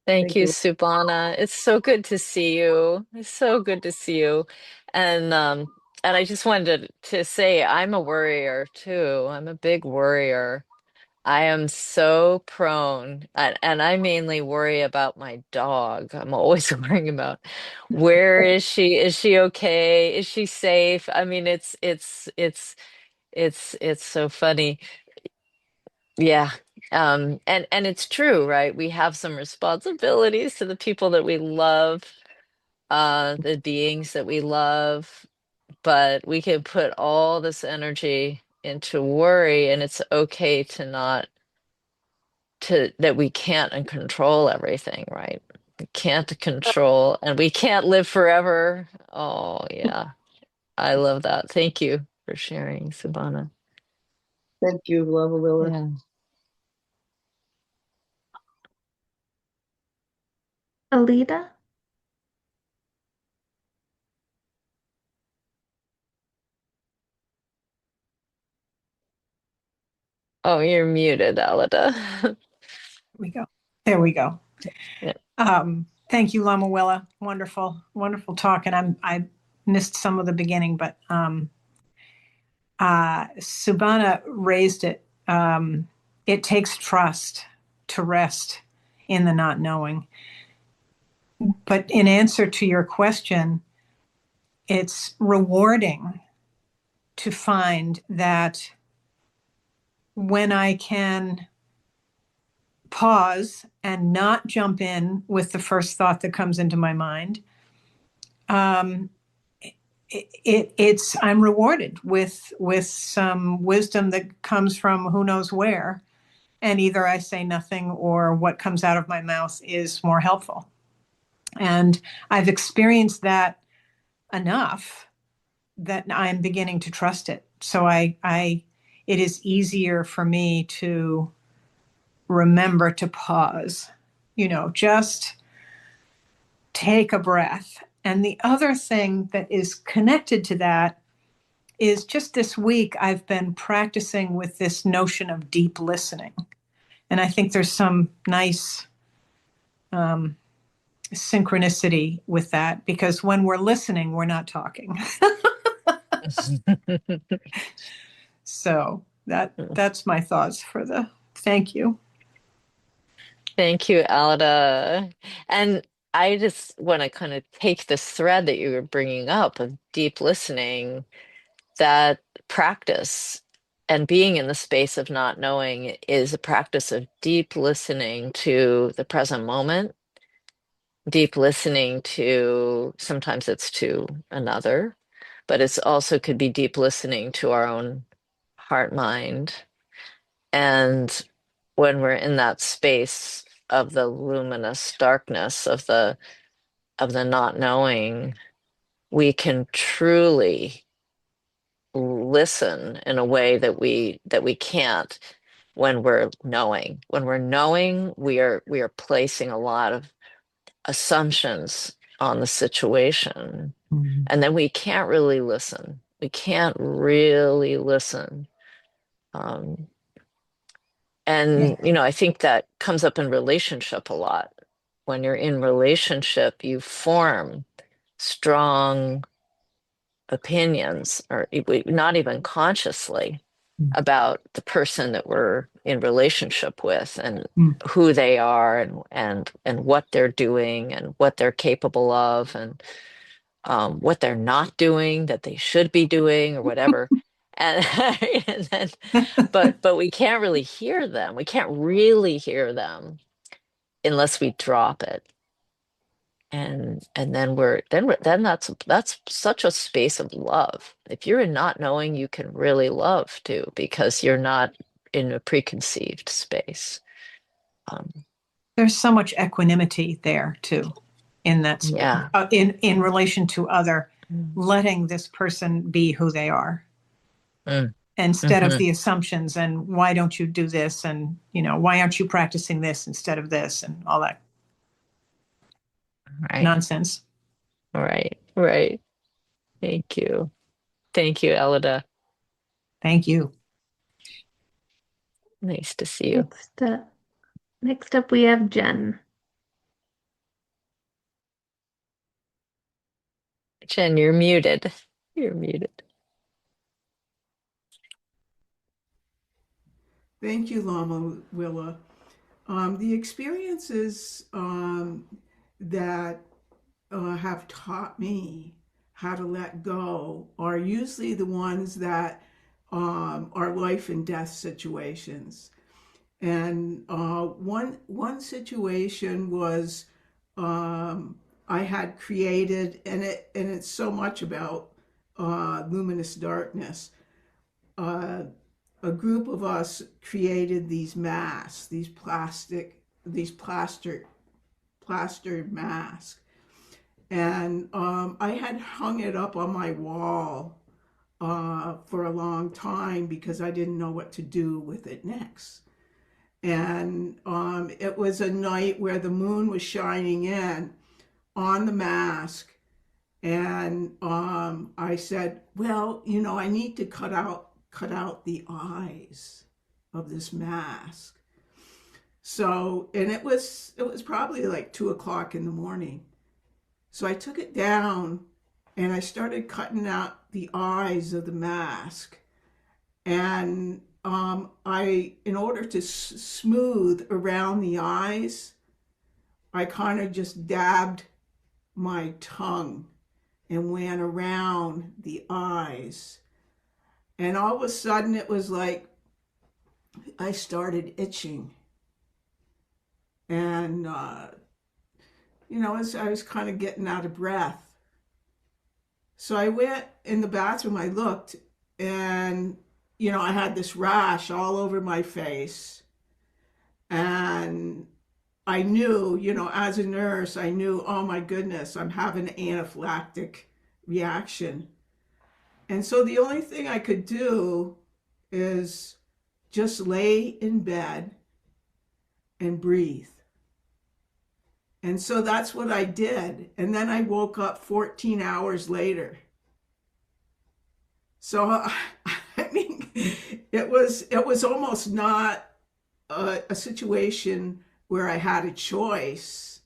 Speaker 1: Thank
Speaker 3: thank
Speaker 1: you,
Speaker 3: you.
Speaker 1: Subhana. It's so good to see you. It's so good to see you. And I just wanted to say I'm a worrier too. I'm a big worrier. I am so prone, and I mainly worry about my dog. I'm always worrying about, where is she? Is she okay? Is she safe? I mean, it's so funny. Yeah. And it's true, right? We have some responsibilities to the people that we love, the beings that we love, but we can put all this energy into worry, and it's okay to not to that we can't and control everything, right? We can't control, and we can't live forever. Oh, yeah. I love that. Thank you for sharing, Subhana.
Speaker 3: Thank you, Lava Willa.
Speaker 1: Yeah.
Speaker 2: Alita?
Speaker 1: Oh, you're muted, Alida.
Speaker 4: We go. There we go.
Speaker 1: Yeah.
Speaker 4: Thank you, Lama Willa. Wonderful, wonderful talk. And I missed some of the beginning, but Subhana raised it. It takes trust to rest in the not knowing. But in answer to your question, it's rewarding to find that when I can pause and not jump in with the first thought that comes into my mind, it's I'm rewarded with some wisdom that comes from who knows where, and either I say nothing or what comes out of my mouth is more helpful. And I've experienced that enough that I'm beginning to trust it. So it is easier for me to remember to pause, just take a breath. And the other thing that is connected to that is just this week, I've been practicing with this notion of deep listening. And I think there's some nice synchronicity with that, because when we're listening, we're not talking. So that's my thoughts for thank you.
Speaker 1: Thank you, Alda. And I just want to kind of take this thread that you were bringing up of deep listening, that practice and being in the space of not knowing is a practice of deep listening to the present moment, deep listening to, sometimes it's to another, but it's also could be deep listening to our own heart mind. And when we're in that space of the luminous darkness of the not knowing, we can truly listen in a way that we can't when we're knowing. When we're knowing, we are placing a lot of assumptions on the situation, and then we can't really listen. We can't really listen. Um,
Speaker 4: Yeah.
Speaker 1: and I think that comes up in relationship a lot. When you're in relationship, you form strong opinions, or not even consciously, about the person that we're in relationship with, and who they are, and what they're doing and what they're capable of, and what they're not doing that they should be doing or whatever. And, and then, but we can't really hear them. We can't really hear them unless we drop it. And then that's such a space of love. If you're in not knowing, you can really love too, because you're not in a preconceived space. Um,
Speaker 4: There's so much equanimity there too, in that
Speaker 1: yeah.
Speaker 4: in relation to other, letting this person be who they are,
Speaker 1: Mm.
Speaker 4: instead of
Speaker 1: Hmm.
Speaker 4: the assumptions and why don't you do this, and why aren't you practicing this instead of this, and all that
Speaker 1: Right.
Speaker 4: nonsense.
Speaker 1: Right. Right. Thank you. Thank you, Elida.
Speaker 4: Thank you.
Speaker 1: Nice to see you.
Speaker 2: Next up we have Jen.
Speaker 1: Jen, you're muted. You're muted.
Speaker 5: Thank you, Lama Willa. The experiences that have taught me how to let go are usually the ones that are life and death situations. And one situation was I had created, and it's so much about luminous darkness. Uh, a group of us created these masks, these plastered masks, and I had hung it up on my wall for a long time because I didn't know what to do with it next. And it was a night where the moon was shining in on the mask, and I said, well, I need to cut out the eyes of this mask. So, and it was probably like 2 o'clock in the morning. So I took it down and I started cutting out the eyes of the mask. And in order to smooth around the eyes, I kind of just dabbed my tongue and went around the eyes. And all of a sudden, it was like I started itching. And, as I was kind of getting out of breath. So I went in the bathroom, I looked, and, I had this rash all over my face. And I knew, as a nurse, I knew, oh my goodness, I'm having an anaphylactic reaction. And so the only thing I could do is just lay in bed and breathe. And so that's what I did. And then I woke up 14 hours later. So, I mean, it was almost not a situation where I had a choice,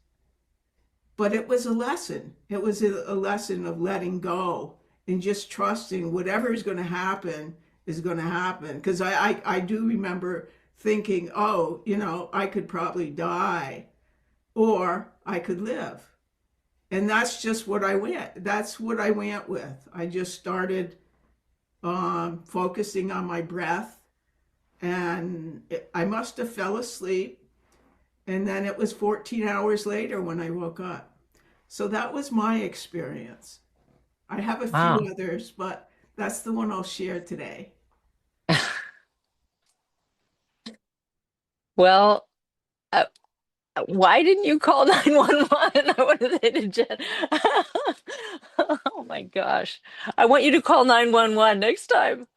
Speaker 5: but it was a lesson. It was a lesson of letting go and just trusting whatever is going to happen is going to happen. Because I do remember thinking, oh, I could probably die or I could live. And that's just what I went. That's what I went with. I just started focusing on my breath, and I must have fell asleep. And then it was 14 hours later when I woke up. So that was my experience. I have a
Speaker 1: Wow.
Speaker 5: few others, but that's the one I'll share today.
Speaker 1: Well, uh, why didn't you call 911? I want to say to Jen. Oh my gosh. I want you to call 911 next time.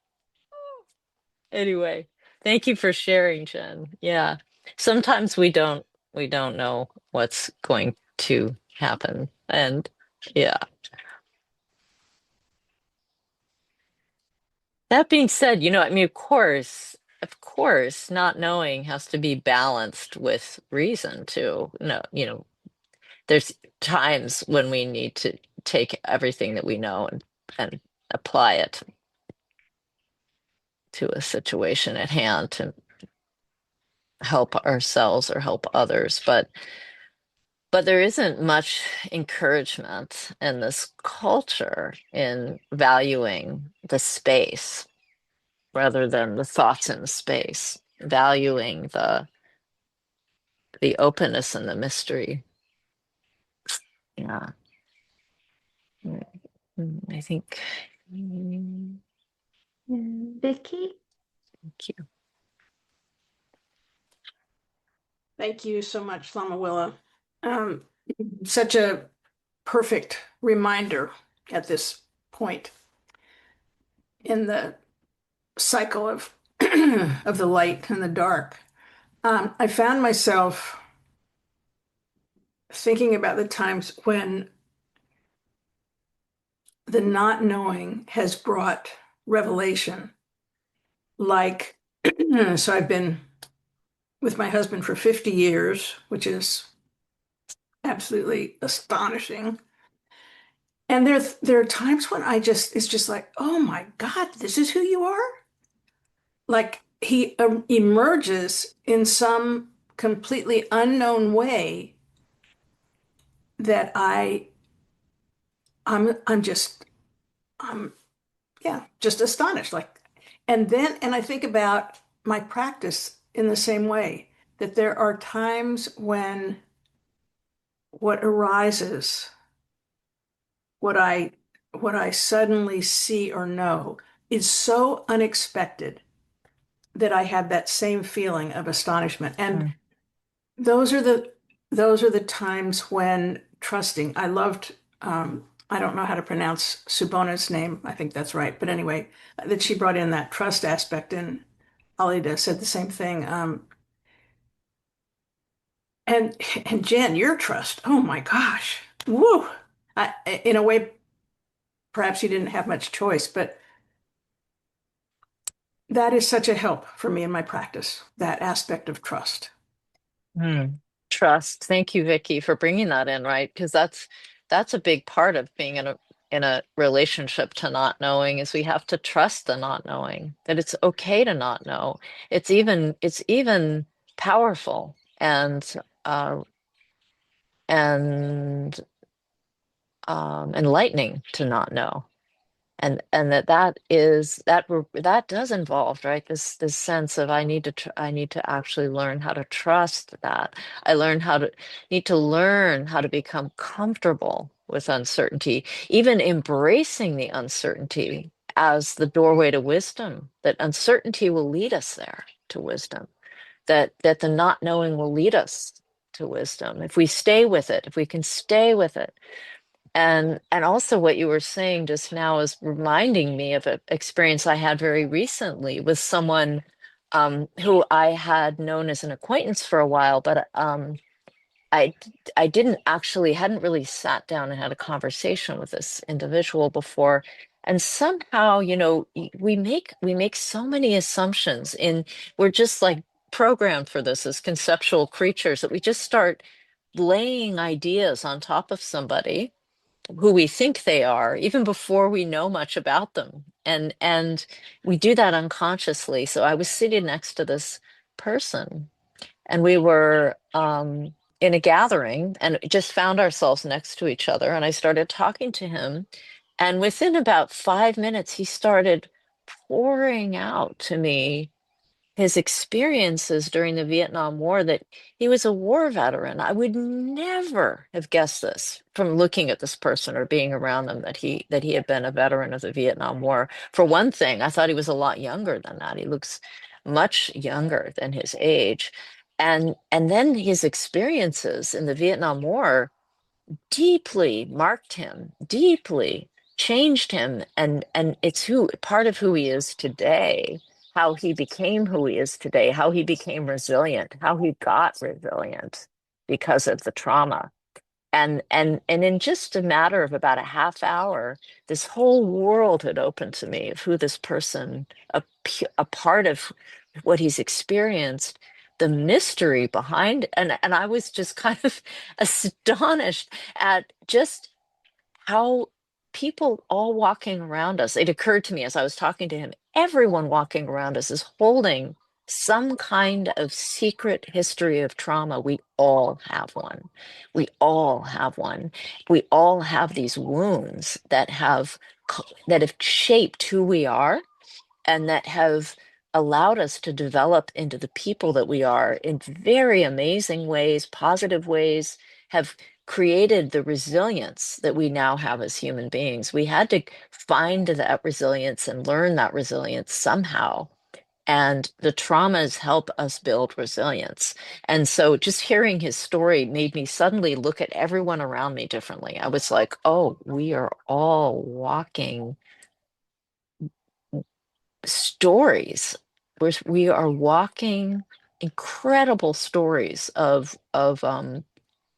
Speaker 1: Anyway, thank you for sharing, Jen. Yeah. Sometimes we don't know what's going to happen. And yeah. That being said, I mean, of course, not knowing has to be balanced with reason too. No, there's times when we need to take everything that we know and apply it to a situation at hand to help ourselves or help others. But there isn't much encouragement in this culture in valuing the space rather than the thoughts in the space, valuing the openness and the mystery. Yeah. I think.
Speaker 2: Vicky?
Speaker 1: Thank you.
Speaker 6: Thank you so much, Lama Willa. Such a perfect reminder at this point in the cycle of of the light and the dark. I found myself thinking about the times when the not knowing has brought revelation. Like, so I've been with my husband for 50 years, which is absolutely astonishing. And there are times when it's just like, oh my God, this is who you are. Like he emerges in some completely unknown way that I'm just yeah, just astonished. Like, and I think about my practice in the same way, that there are times when what arises, what I what I suddenly see or know is so unexpected that I had that same feeling of astonishment. And those are the times when trusting. I loved I don't know how to pronounce Subona's name. I think that's right. But anyway, that she brought in that trust aspect, and Alida said the same thing. And and Jen, your trust. Oh my gosh. Woo. In a way, perhaps you didn't have much choice, but that is such a help for me in my practice, that aspect of trust.
Speaker 1: Hmm. Trust. Thank you, Vicky, for bringing that in, right? Because that's a big part of being in a relationship to not knowing is we have to trust the not knowing, that it's okay to not know. It's even powerful uh and enlightening to not know. And that does involve, right, this sense of I need to actually learn how to trust that. I need to learn how to become comfortable with uncertainty, even embracing the uncertainty as the doorway to wisdom, that uncertainty will lead us there to wisdom, that the not knowing will lead us to wisdom if we stay with it, if we can stay with it. And also what you were saying just now is reminding me of an experience I had very recently with someone who I had known as an acquaintance for a while, but I I didn't actually hadn't really sat down and had a conversation with this individual before. And somehow, we make so many assumptions we're just like programmed for this as conceptual creatures that we just start laying ideas on top of somebody who we think they are even before we know much about them, and we do that unconsciously. So I was sitting next to this person, and we were in a gathering and just found ourselves next to each other, and I started talking to him, and within about 5 minutes he started pouring out to me his experiences during the Vietnam War, that he was a war veteran. I would never have guessed this from looking at this person or being around them, that he had been a veteran of the Vietnam War. For one thing, I thought he was a lot younger than that. He looks much younger than his age. And then his experiences in the Vietnam War deeply marked him, deeply changed him, and it's who part of who he is today, how he became who he is today, how he became resilient, how he got resilient because of the trauma. And in just a matter of about a half hour, this whole world had opened to me of who this person, a part of what he's experienced, the mystery behind, and I was just kind of astonished at just how people all walking around us, it occurred to me as I was talking to him, everyone walking around us is holding some kind of secret history of trauma. We all have one. We all have one. We all have these wounds that have shaped who we are, and that have allowed us to develop into the people that we are in very amazing ways, positive ways, have created the resilience that we now have as human beings. We had to find that resilience and learn that resilience somehow. And the traumas help us build resilience. And so just hearing his story made me suddenly look at everyone around me differently. I was like, oh, we are all walking stories. We are walking incredible stories of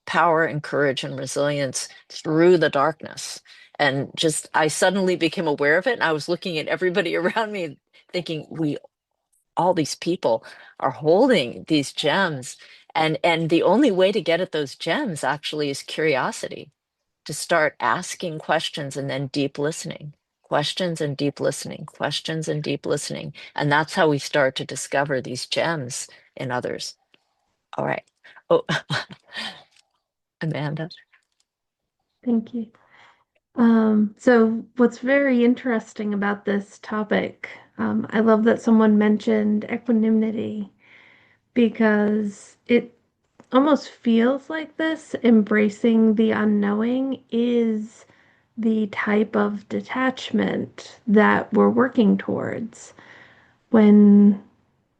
Speaker 1: power and courage and resilience through the darkness. And just I suddenly became aware of it, and I was looking at everybody around me, thinking, we all these people are holding these gems, and the only way to get at those gems actually is curiosity, to start asking questions and then deep listening, questions and deep listening, questions and deep listening. And that's how we start to discover these gems in others. All right. Oh, Amanda.
Speaker 2: Thank you. So what's very interesting about this topic, I love that someone mentioned equanimity because it almost feels like this embracing the unknowing is the type of detachment that we're working towards when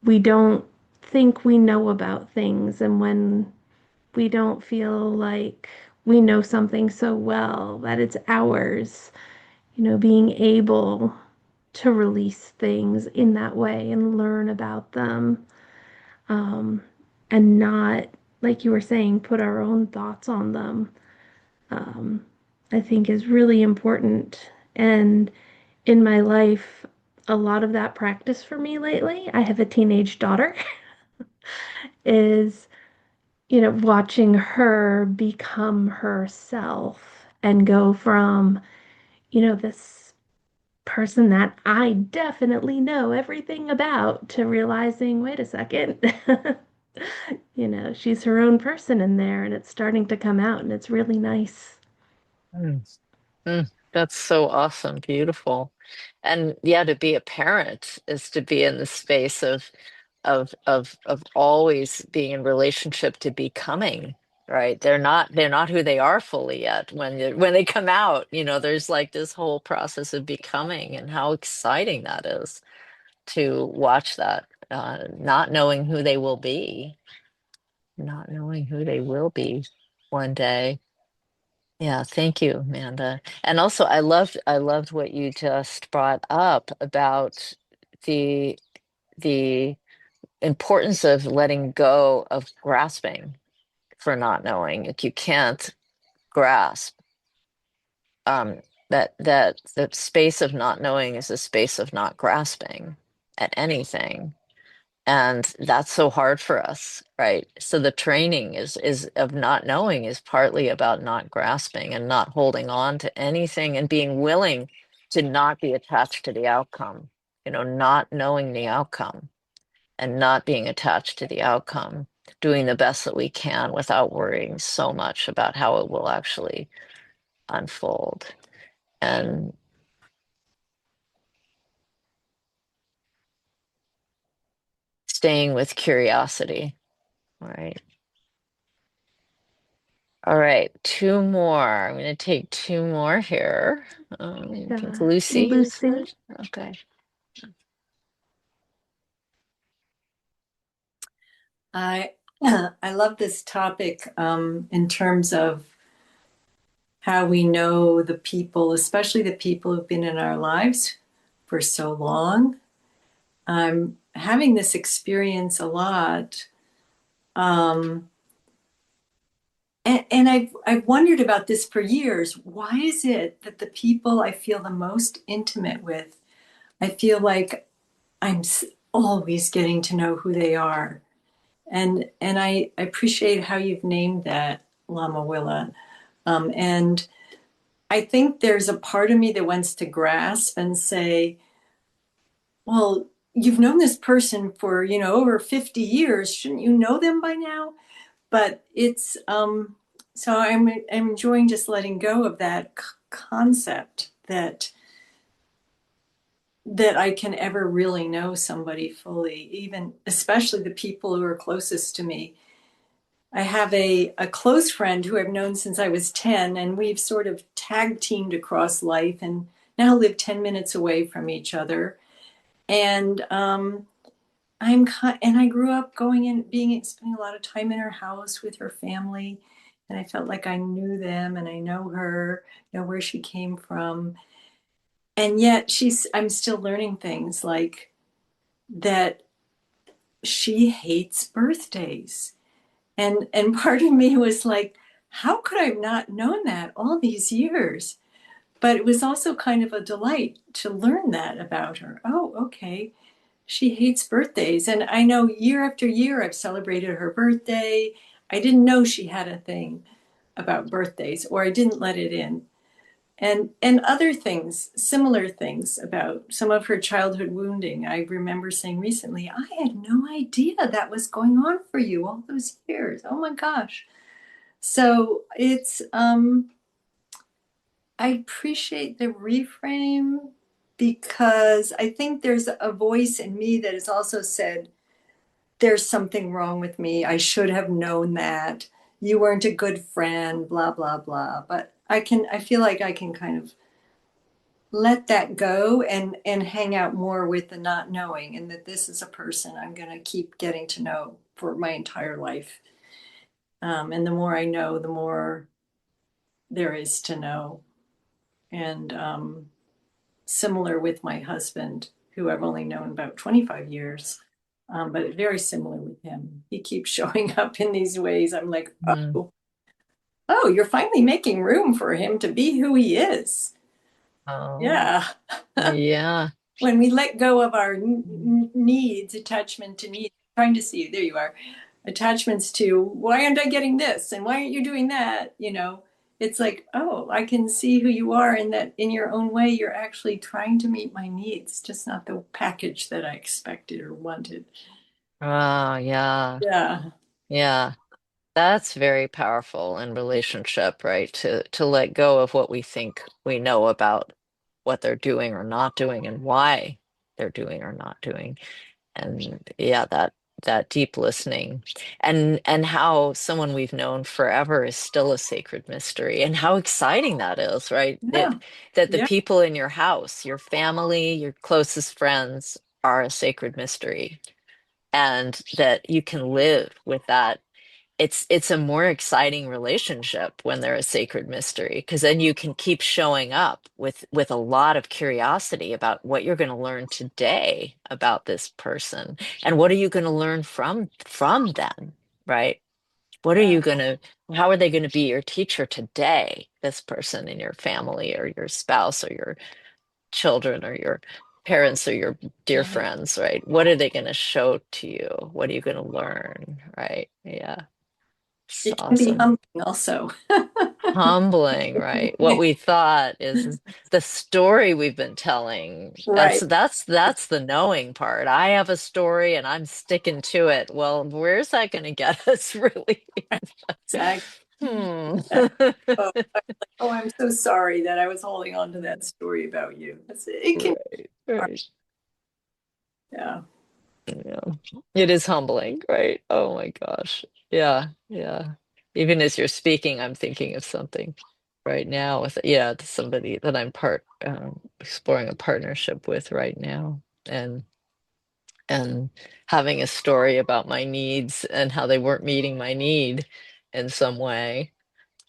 Speaker 2: we don't think we know about things and when we don't feel like we know something so well that it's ours, being able to release things in that way and learn about them, um, and not, like you were saying, put our own thoughts on them, um, I think is really important. And in my life, a lot of that practice for me lately, I have a teenage daughter, is watching her become herself and go from, this person that I definitely know everything about to realizing, wait a second, she's her own person in there and it's starting to come out and it's really nice.
Speaker 1: Mm. That's so awesome, beautiful. And yeah, to be a parent is to be in the space of always being in relationship to becoming, right? They're not who they are fully yet when they come out, there's like this whole process of becoming, and how exciting that is to watch that, not knowing who they will be, not knowing who they will be one day. Yeah, thank you, Amanda. And also I loved what you just brought up about the the importance of letting go of grasping for not knowing. If you can't grasp, um, that the space of not knowing is a space of not grasping at anything. And that's so hard for us, right? So the training is of not knowing is partly about not grasping and not holding on to anything, and being willing to not be attached to the outcome, not knowing the outcome and not being attached to the outcome, doing the best that we can without worrying so much about how it will actually unfold. And staying with curiosity, right? All right, two more. I'm going to take two more here. I think Lucy is
Speaker 2: Lucy.
Speaker 1: first. Okay.
Speaker 7: I I love this topic in terms of how we know the people, especially the people who've been in our lives for so long. I'm having this experience a lot. Um, and I've wondered about this for years. Why is it that the people I feel the most intimate with, I feel like I'm always getting to know who they are? And I appreciate how you've named that, Lama Willa. And I think there's a part of me that wants to grasp and say, well, you've known this person for, over 50 years. Shouldn't you know them by now? But it's, so I'm enjoying just letting go of that concept that I can ever really know somebody fully, even especially the people who are closest to me. I have a close friend who I've known since I was 10, and we've sort of tag teamed across life and now live 10 minutes away from each other. And and I grew up going in, spending a lot of time in her house with her family, and I felt like I knew them and I know her, know where she came from. And yet I'm still learning things like that she hates birthdays. And part of me was like, how could I have not known that all these years? But it was also kind of a delight to learn that about her. Oh, okay. She hates birthdays. And I know year after year I've celebrated her birthday. I didn't know she had a thing about birthdays, or I didn't let it in. And other things, similar things about some of her childhood wounding. I remember saying recently, I had no idea that was going on for you all those years. Oh my gosh. So I appreciate the reframe, because I think there's a voice in me that has also said, there's something wrong with me. I should have known that. You weren't a good friend, blah, blah, blah. But I feel like I can kind of let that go and hang out more with the not knowing, and that this is a person I'm going to keep getting to know for my entire life. And the more I know, the more there is to know. And similar with my husband, who I've only known about 25 years, but very similar with him. He keeps showing up in these ways. I'm like,
Speaker 1: Mm.
Speaker 7: oh, you're finally making room for him to be who he is.
Speaker 1: Oh,
Speaker 7: Yeah.
Speaker 1: yeah.
Speaker 7: When we let go of our needs, attachment to needs, trying to see you, there you are. attachments to why aren't I getting this and why aren't you doing that? It's like, oh, I can see who you are, and that in your own way, you're actually trying to meet my needs, just not the package that I expected or wanted.
Speaker 1: Oh, yeah.
Speaker 7: Yeah.
Speaker 1: Yeah. That's very powerful in relationship, right? To let go of what we think we know about what they're doing or not doing and why they're doing or not doing. And yeah, that deep listening and how someone we've known forever is still a sacred mystery and how exciting that is, right?
Speaker 7: Yeah.
Speaker 1: That the
Speaker 7: Yeah.
Speaker 1: people in your house, your family, your closest friends are a sacred mystery and that you can live with that. It's a more exciting relationship when they're a sacred mystery because then you can keep showing up with a lot of curiosity about what you're going to learn today about this person and what are you going to learn from them, right? What are
Speaker 7: Yeah.
Speaker 1: you going to how are they going to be your teacher today, this person in your family or your spouse or your children or your parents or your dear
Speaker 7: Yeah.
Speaker 1: friends, right? What are they going to show to you? What are you going to learn, right? Yeah. It's
Speaker 7: It can be
Speaker 1: awesome.
Speaker 7: humbling also.
Speaker 1: Humbling, right? What we thought is the story we've been telling. That's
Speaker 7: Right.
Speaker 1: that's that's the knowing part. I have a story and I'm sticking to it. Well, where's that going to get us, really?
Speaker 7: Exactly.
Speaker 1: Hmm.
Speaker 7: Yeah. Oh, oh, I'm so sorry that I was holding on to that story about you. It can be
Speaker 1: Right,
Speaker 7: hard.
Speaker 1: right.
Speaker 7: Yeah.
Speaker 1: Yeah. It is humbling, right? Oh my gosh. Yeah, yeah. Even as you're speaking, I'm thinking of something right now with yeah, to somebody that I'm exploring a partnership with right now and having a story about my needs and how they weren't meeting my need in some way.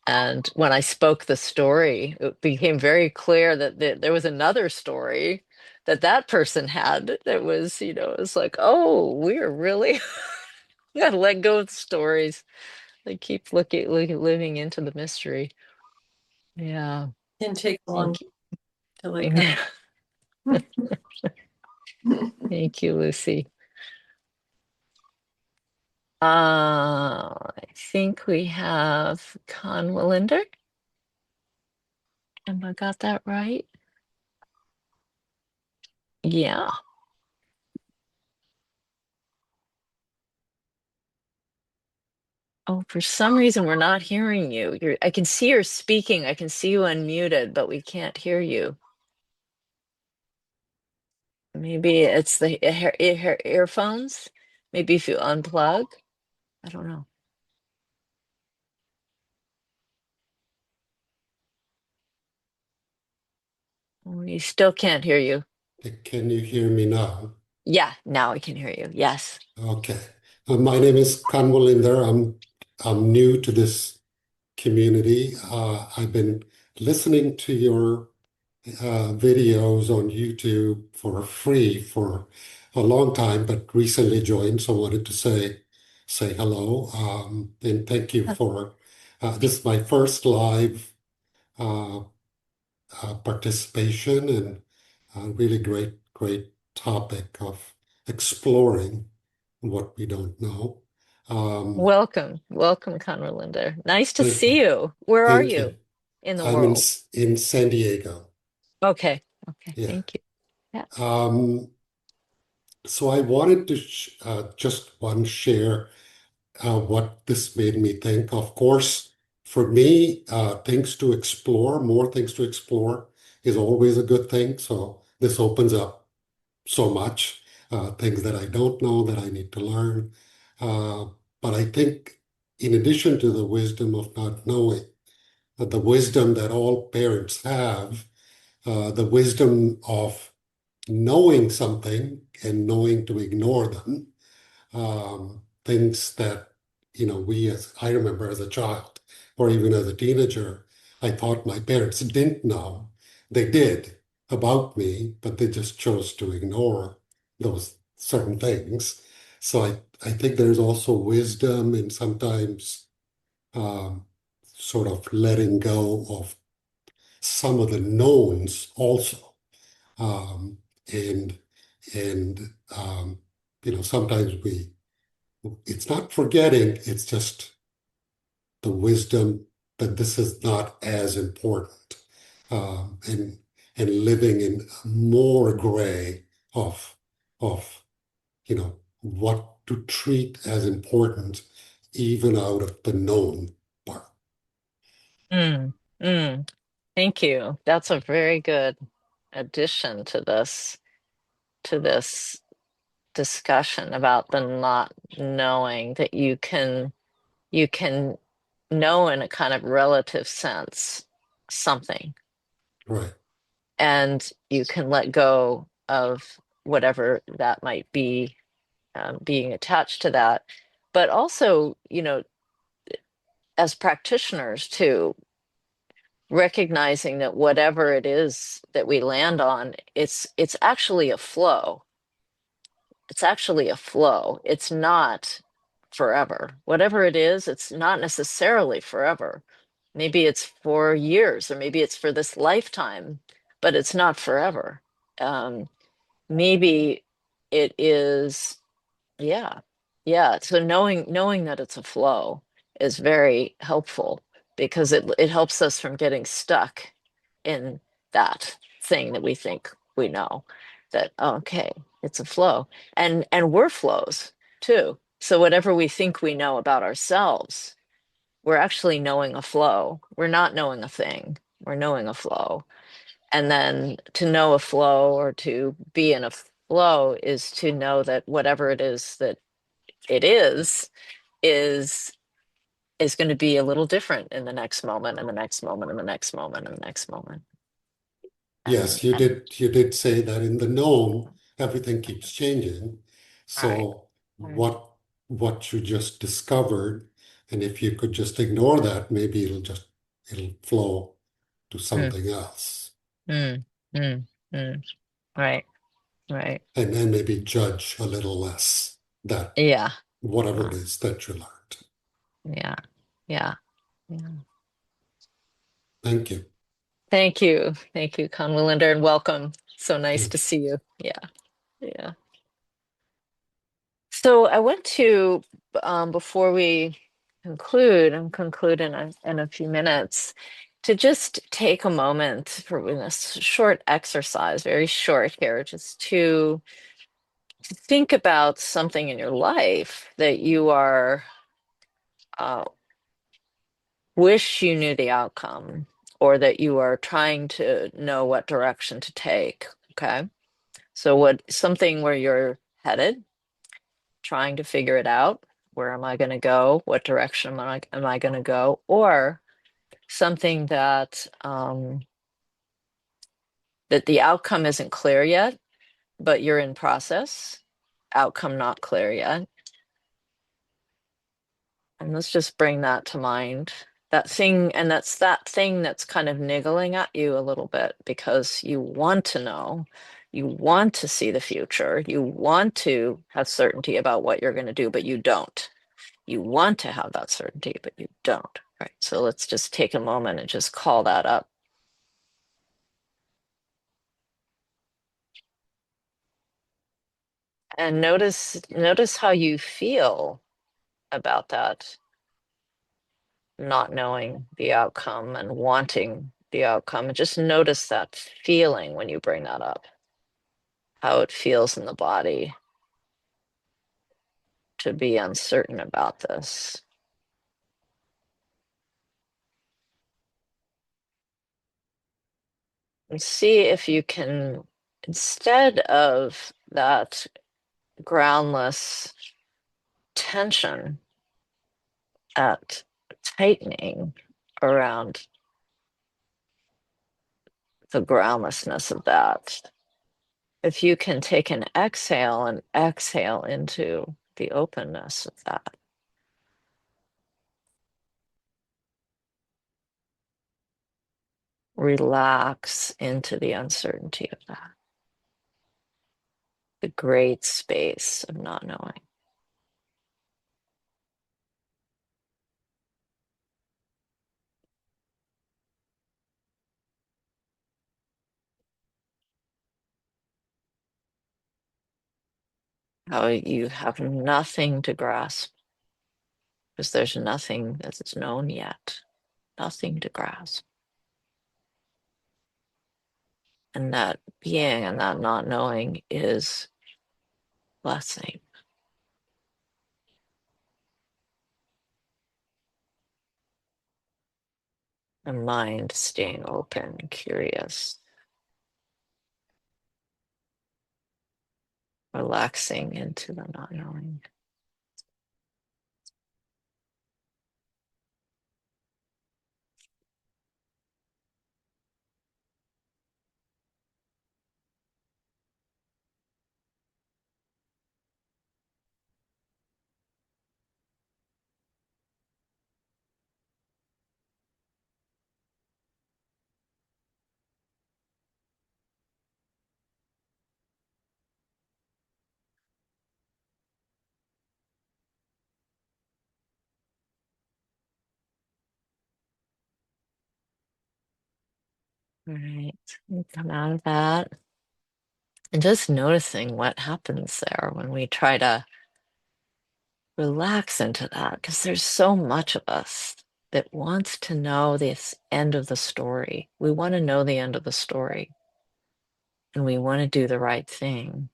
Speaker 1: And when I spoke the story, it became very clear that there was another story that that person had that was, it was like, oh, we're really gotta let go of the stories. They keep living into the mystery. Yeah.
Speaker 7: Can take a long
Speaker 1: Thank
Speaker 7: time to let go.
Speaker 1: you. Thank you, Lucy. I think we have Con Willinder. Am I got that right? Yeah. Oh, for some reason we're not hearing you. I can see you're speaking. I can see you unmuted, but we can't hear you. Maybe it's the earphones. Maybe if you unplug. I don't know. We still can't hear you.
Speaker 8: Can you hear me now?
Speaker 1: Yeah, now I can hear you. Yes.
Speaker 8: Okay. My name is Kanwalinder. I'm new to this community. I've been listening to your videos on YouTube for free for a long time, but recently joined, so I wanted to say hello and thank you for this is my first live uh, participation and a really great topic of exploring what we don't know. Um,
Speaker 1: Welcome. Welcome, Conrad. Nice to
Speaker 8: th-
Speaker 1: see you. Where are
Speaker 8: Thank you.
Speaker 1: you in the
Speaker 8: I'm
Speaker 1: world?
Speaker 8: in San Diego.
Speaker 1: Okay. Okay.
Speaker 8: Yeah.
Speaker 1: Thank you. Yeah.
Speaker 8: Um, so I wanted to just one share what this made me think. Of course, for me, things to explore, more things to explore is always a good thing. So this opens up so much, things that I don't know that I need to learn. Uh, but I think, in addition to the wisdom of not knowing, the wisdom that all parents have, the wisdom of knowing something and knowing to ignore them, things that, I remember as a child or even as a teenager, I thought my parents didn't know. They did about me, but they just chose to ignore those certain things. So I think there's also wisdom in sometimes um, sort of letting go of some of the knowns also. Um, and and sometimes we it's not forgetting, it's just the wisdom that this is not as important, and living in more gray of of what to treat as important, even out of the known part.
Speaker 1: Mm, mm. Thank you. That's a very good addition to this discussion about the not knowing, that you can know in a kind of relative sense something,
Speaker 8: Right.
Speaker 1: and you can let go of whatever that might be, being attached to that. But also, as practitioners too, recognizing that whatever it is that we land on, it's actually a flow. It's actually a flow. It's not forever. Whatever it is, it's not necessarily forever. Maybe it's for years, or maybe it's for this lifetime, but it's not forever. Um, Maybe it is, yeah, yeah. So knowing that it's a flow is very helpful, because it helps us from getting stuck in that thing that we think we know. That, okay, it's a flow, and we're flows too. So whatever we think we know about ourselves, we're actually knowing a flow. We're not knowing a thing. We're knowing a flow. And then to know a flow, or to be in a flow, is to know that whatever it is that it is is going to be a little different in the next moment, and the next moment, and the next moment, and the next moment.
Speaker 8: Yes,
Speaker 1: And
Speaker 8: you did say that in the known, everything keeps changing.
Speaker 1: right,
Speaker 8: So
Speaker 1: right.
Speaker 8: what you just discovered, and if you could just ignore that, maybe it'll flow to
Speaker 1: Mm,
Speaker 8: something else.
Speaker 1: mm, mm, mm. Right, right.
Speaker 8: And then maybe judge a little less that
Speaker 1: Yeah,
Speaker 8: whatever it
Speaker 1: yeah,
Speaker 8: is that you learned.
Speaker 1: yeah, yeah, yeah.
Speaker 8: Thank you.
Speaker 1: Thank you, Conwilinder, and welcome. So nice to
Speaker 8: Thank you.
Speaker 1: see you. Yeah, yeah. So I want to, before we conclude, and conclude in a few minutes, to just take a moment for this short exercise, very short here, just to think about something in your life that you are, uh, wish you knew the outcome, or that you are trying to know what direction to take. Okay. So something where you're headed, trying to figure it out. Where am I going to go? What direction am I going to go? Or something that the outcome isn't clear yet, but you're in process. Outcome not clear yet. And let's just bring that to mind. That thing, and that's that thing that's kind of niggling at you a little bit, because you want to know, you want to see the future, you want to have certainty about what you're going to do, but you don't. You want to have that certainty, but you don't. Right. So let's just take a moment and just call that up. And notice how you feel about that, not knowing the outcome and wanting the outcome. And just notice that feeling when you bring that up, how it feels in the body to be uncertain about this. And see if you can, instead of that groundless tension at tightening around the groundlessness of that, if you can take an exhale and exhale into the openness of that. Relax into the uncertainty of that, the great space of not knowing. how you have nothing to grasp because there's nothing that's known yet, nothing to grasp. And that being and that not knowing is blessing. The mind staying open, curious, relaxing into the not knowing. All right, we come out of that and just noticing what happens there when we try to relax into that, because there's so much of us that wants to know this end of the story. We want to know the end of the story and we want to do the right thing.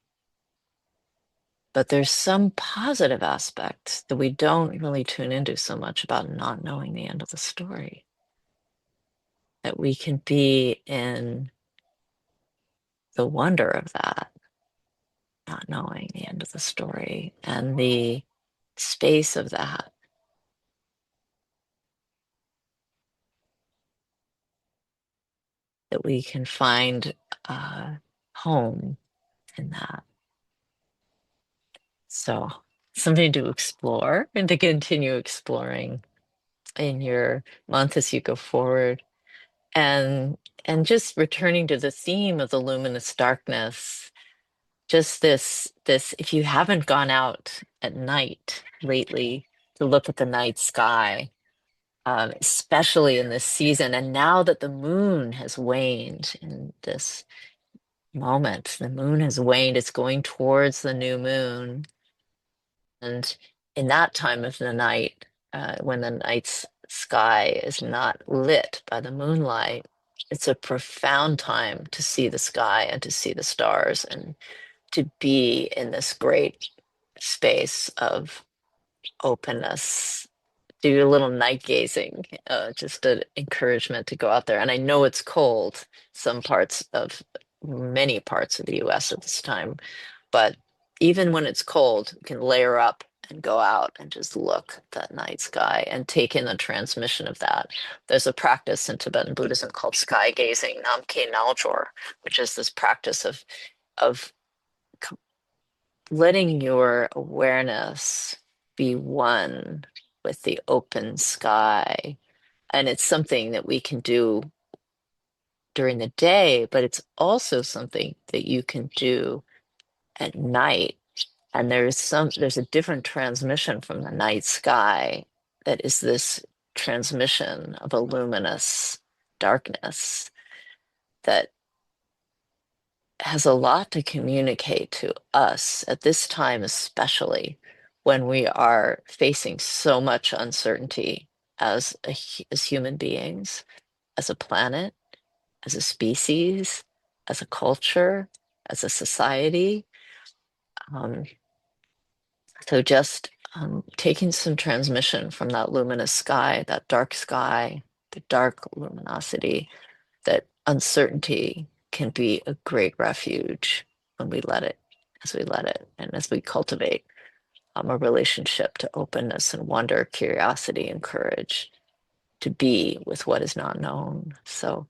Speaker 1: But there's some positive aspects that we don't really tune into so much about not knowing the end of the story. That we can be in the wonder of that, not knowing the end of the story, and the space of that. That we can find home in that. So, something to explore and to continue exploring in your month as you go forward. And just returning to the theme of the luminous darkness, just this if you haven't gone out at night lately to look at the night sky, especially in this season, and now that the moon has waned in this moment, the moon has waned, it's going towards the new moon. And in that time of the night, when the night's sky is not lit by the moonlight, it's a profound time to see the sky and to see the stars and to be in this great space of openness. Do a little night gazing, just an encouragement to go out there. And I know it's cold, many parts of the US at this time, but even when it's cold, you can layer up and go out and just look at that night sky and take in the transmission of that. There's a practice in Tibetan Buddhism called sky gazing, Namke Naljor, which is this practice of letting your awareness be one with the open sky. And it's something that we can do during the day, but it's also something that you can do at night. And there's a different transmission from the night sky that is this transmission of a luminous darkness that has a lot to communicate to us at this time, especially when we are facing so much uncertainty as human beings, as a planet, as a species, as a culture, as a society. Um, so just taking some transmission from that luminous sky, that dark sky, the dark luminosity, that uncertainty can be a great refuge when we let it, as we let it, and as we cultivate a relationship to openness and wonder, curiosity, and courage to be with what is not known. So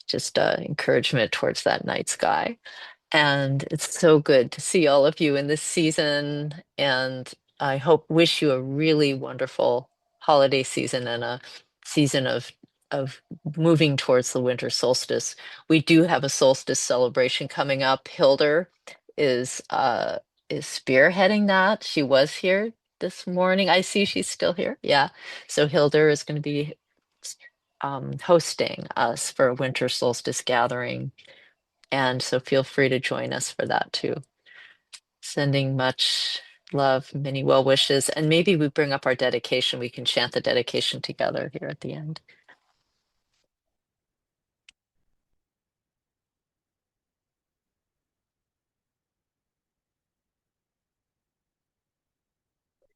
Speaker 1: just encouragement towards that night sky. And it's so good to see all of you in this season. And I wish you a really wonderful holiday season and a season of moving towards the winter solstice. We do have a solstice celebration coming up. Hilder is spearheading that. She was here this morning. I see she's still here. Yeah. So Hilder is going to be hosting us for a winter solstice gathering. And so feel free to join us for that too. Sending much love, many well wishes, and maybe we bring up our dedication. We can chant the dedication together here at the end.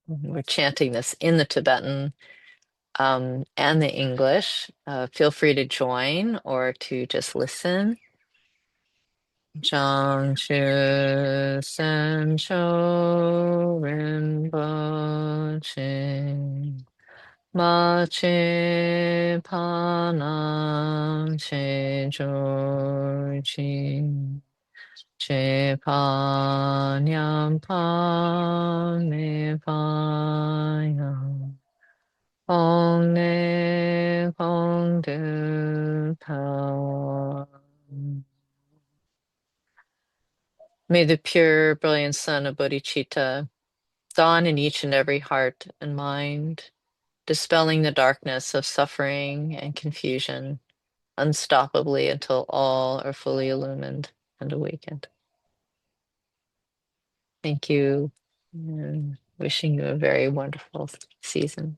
Speaker 1: We're chanting this in the Tibetan and the English. Feel free to join or to just listen. Jiangshi Sancho Rinpoche Mache Panam Che Georgi Che Panyam Pame Payam Hong Ne Hong Du Tao. May the pure, brilliant sun of bodhicitta dawn in each and every heart and mind, dispelling the darkness of suffering and confusion unstoppably until all are fully illumined and awakened. Thank you, and wishing you a very wonderful season.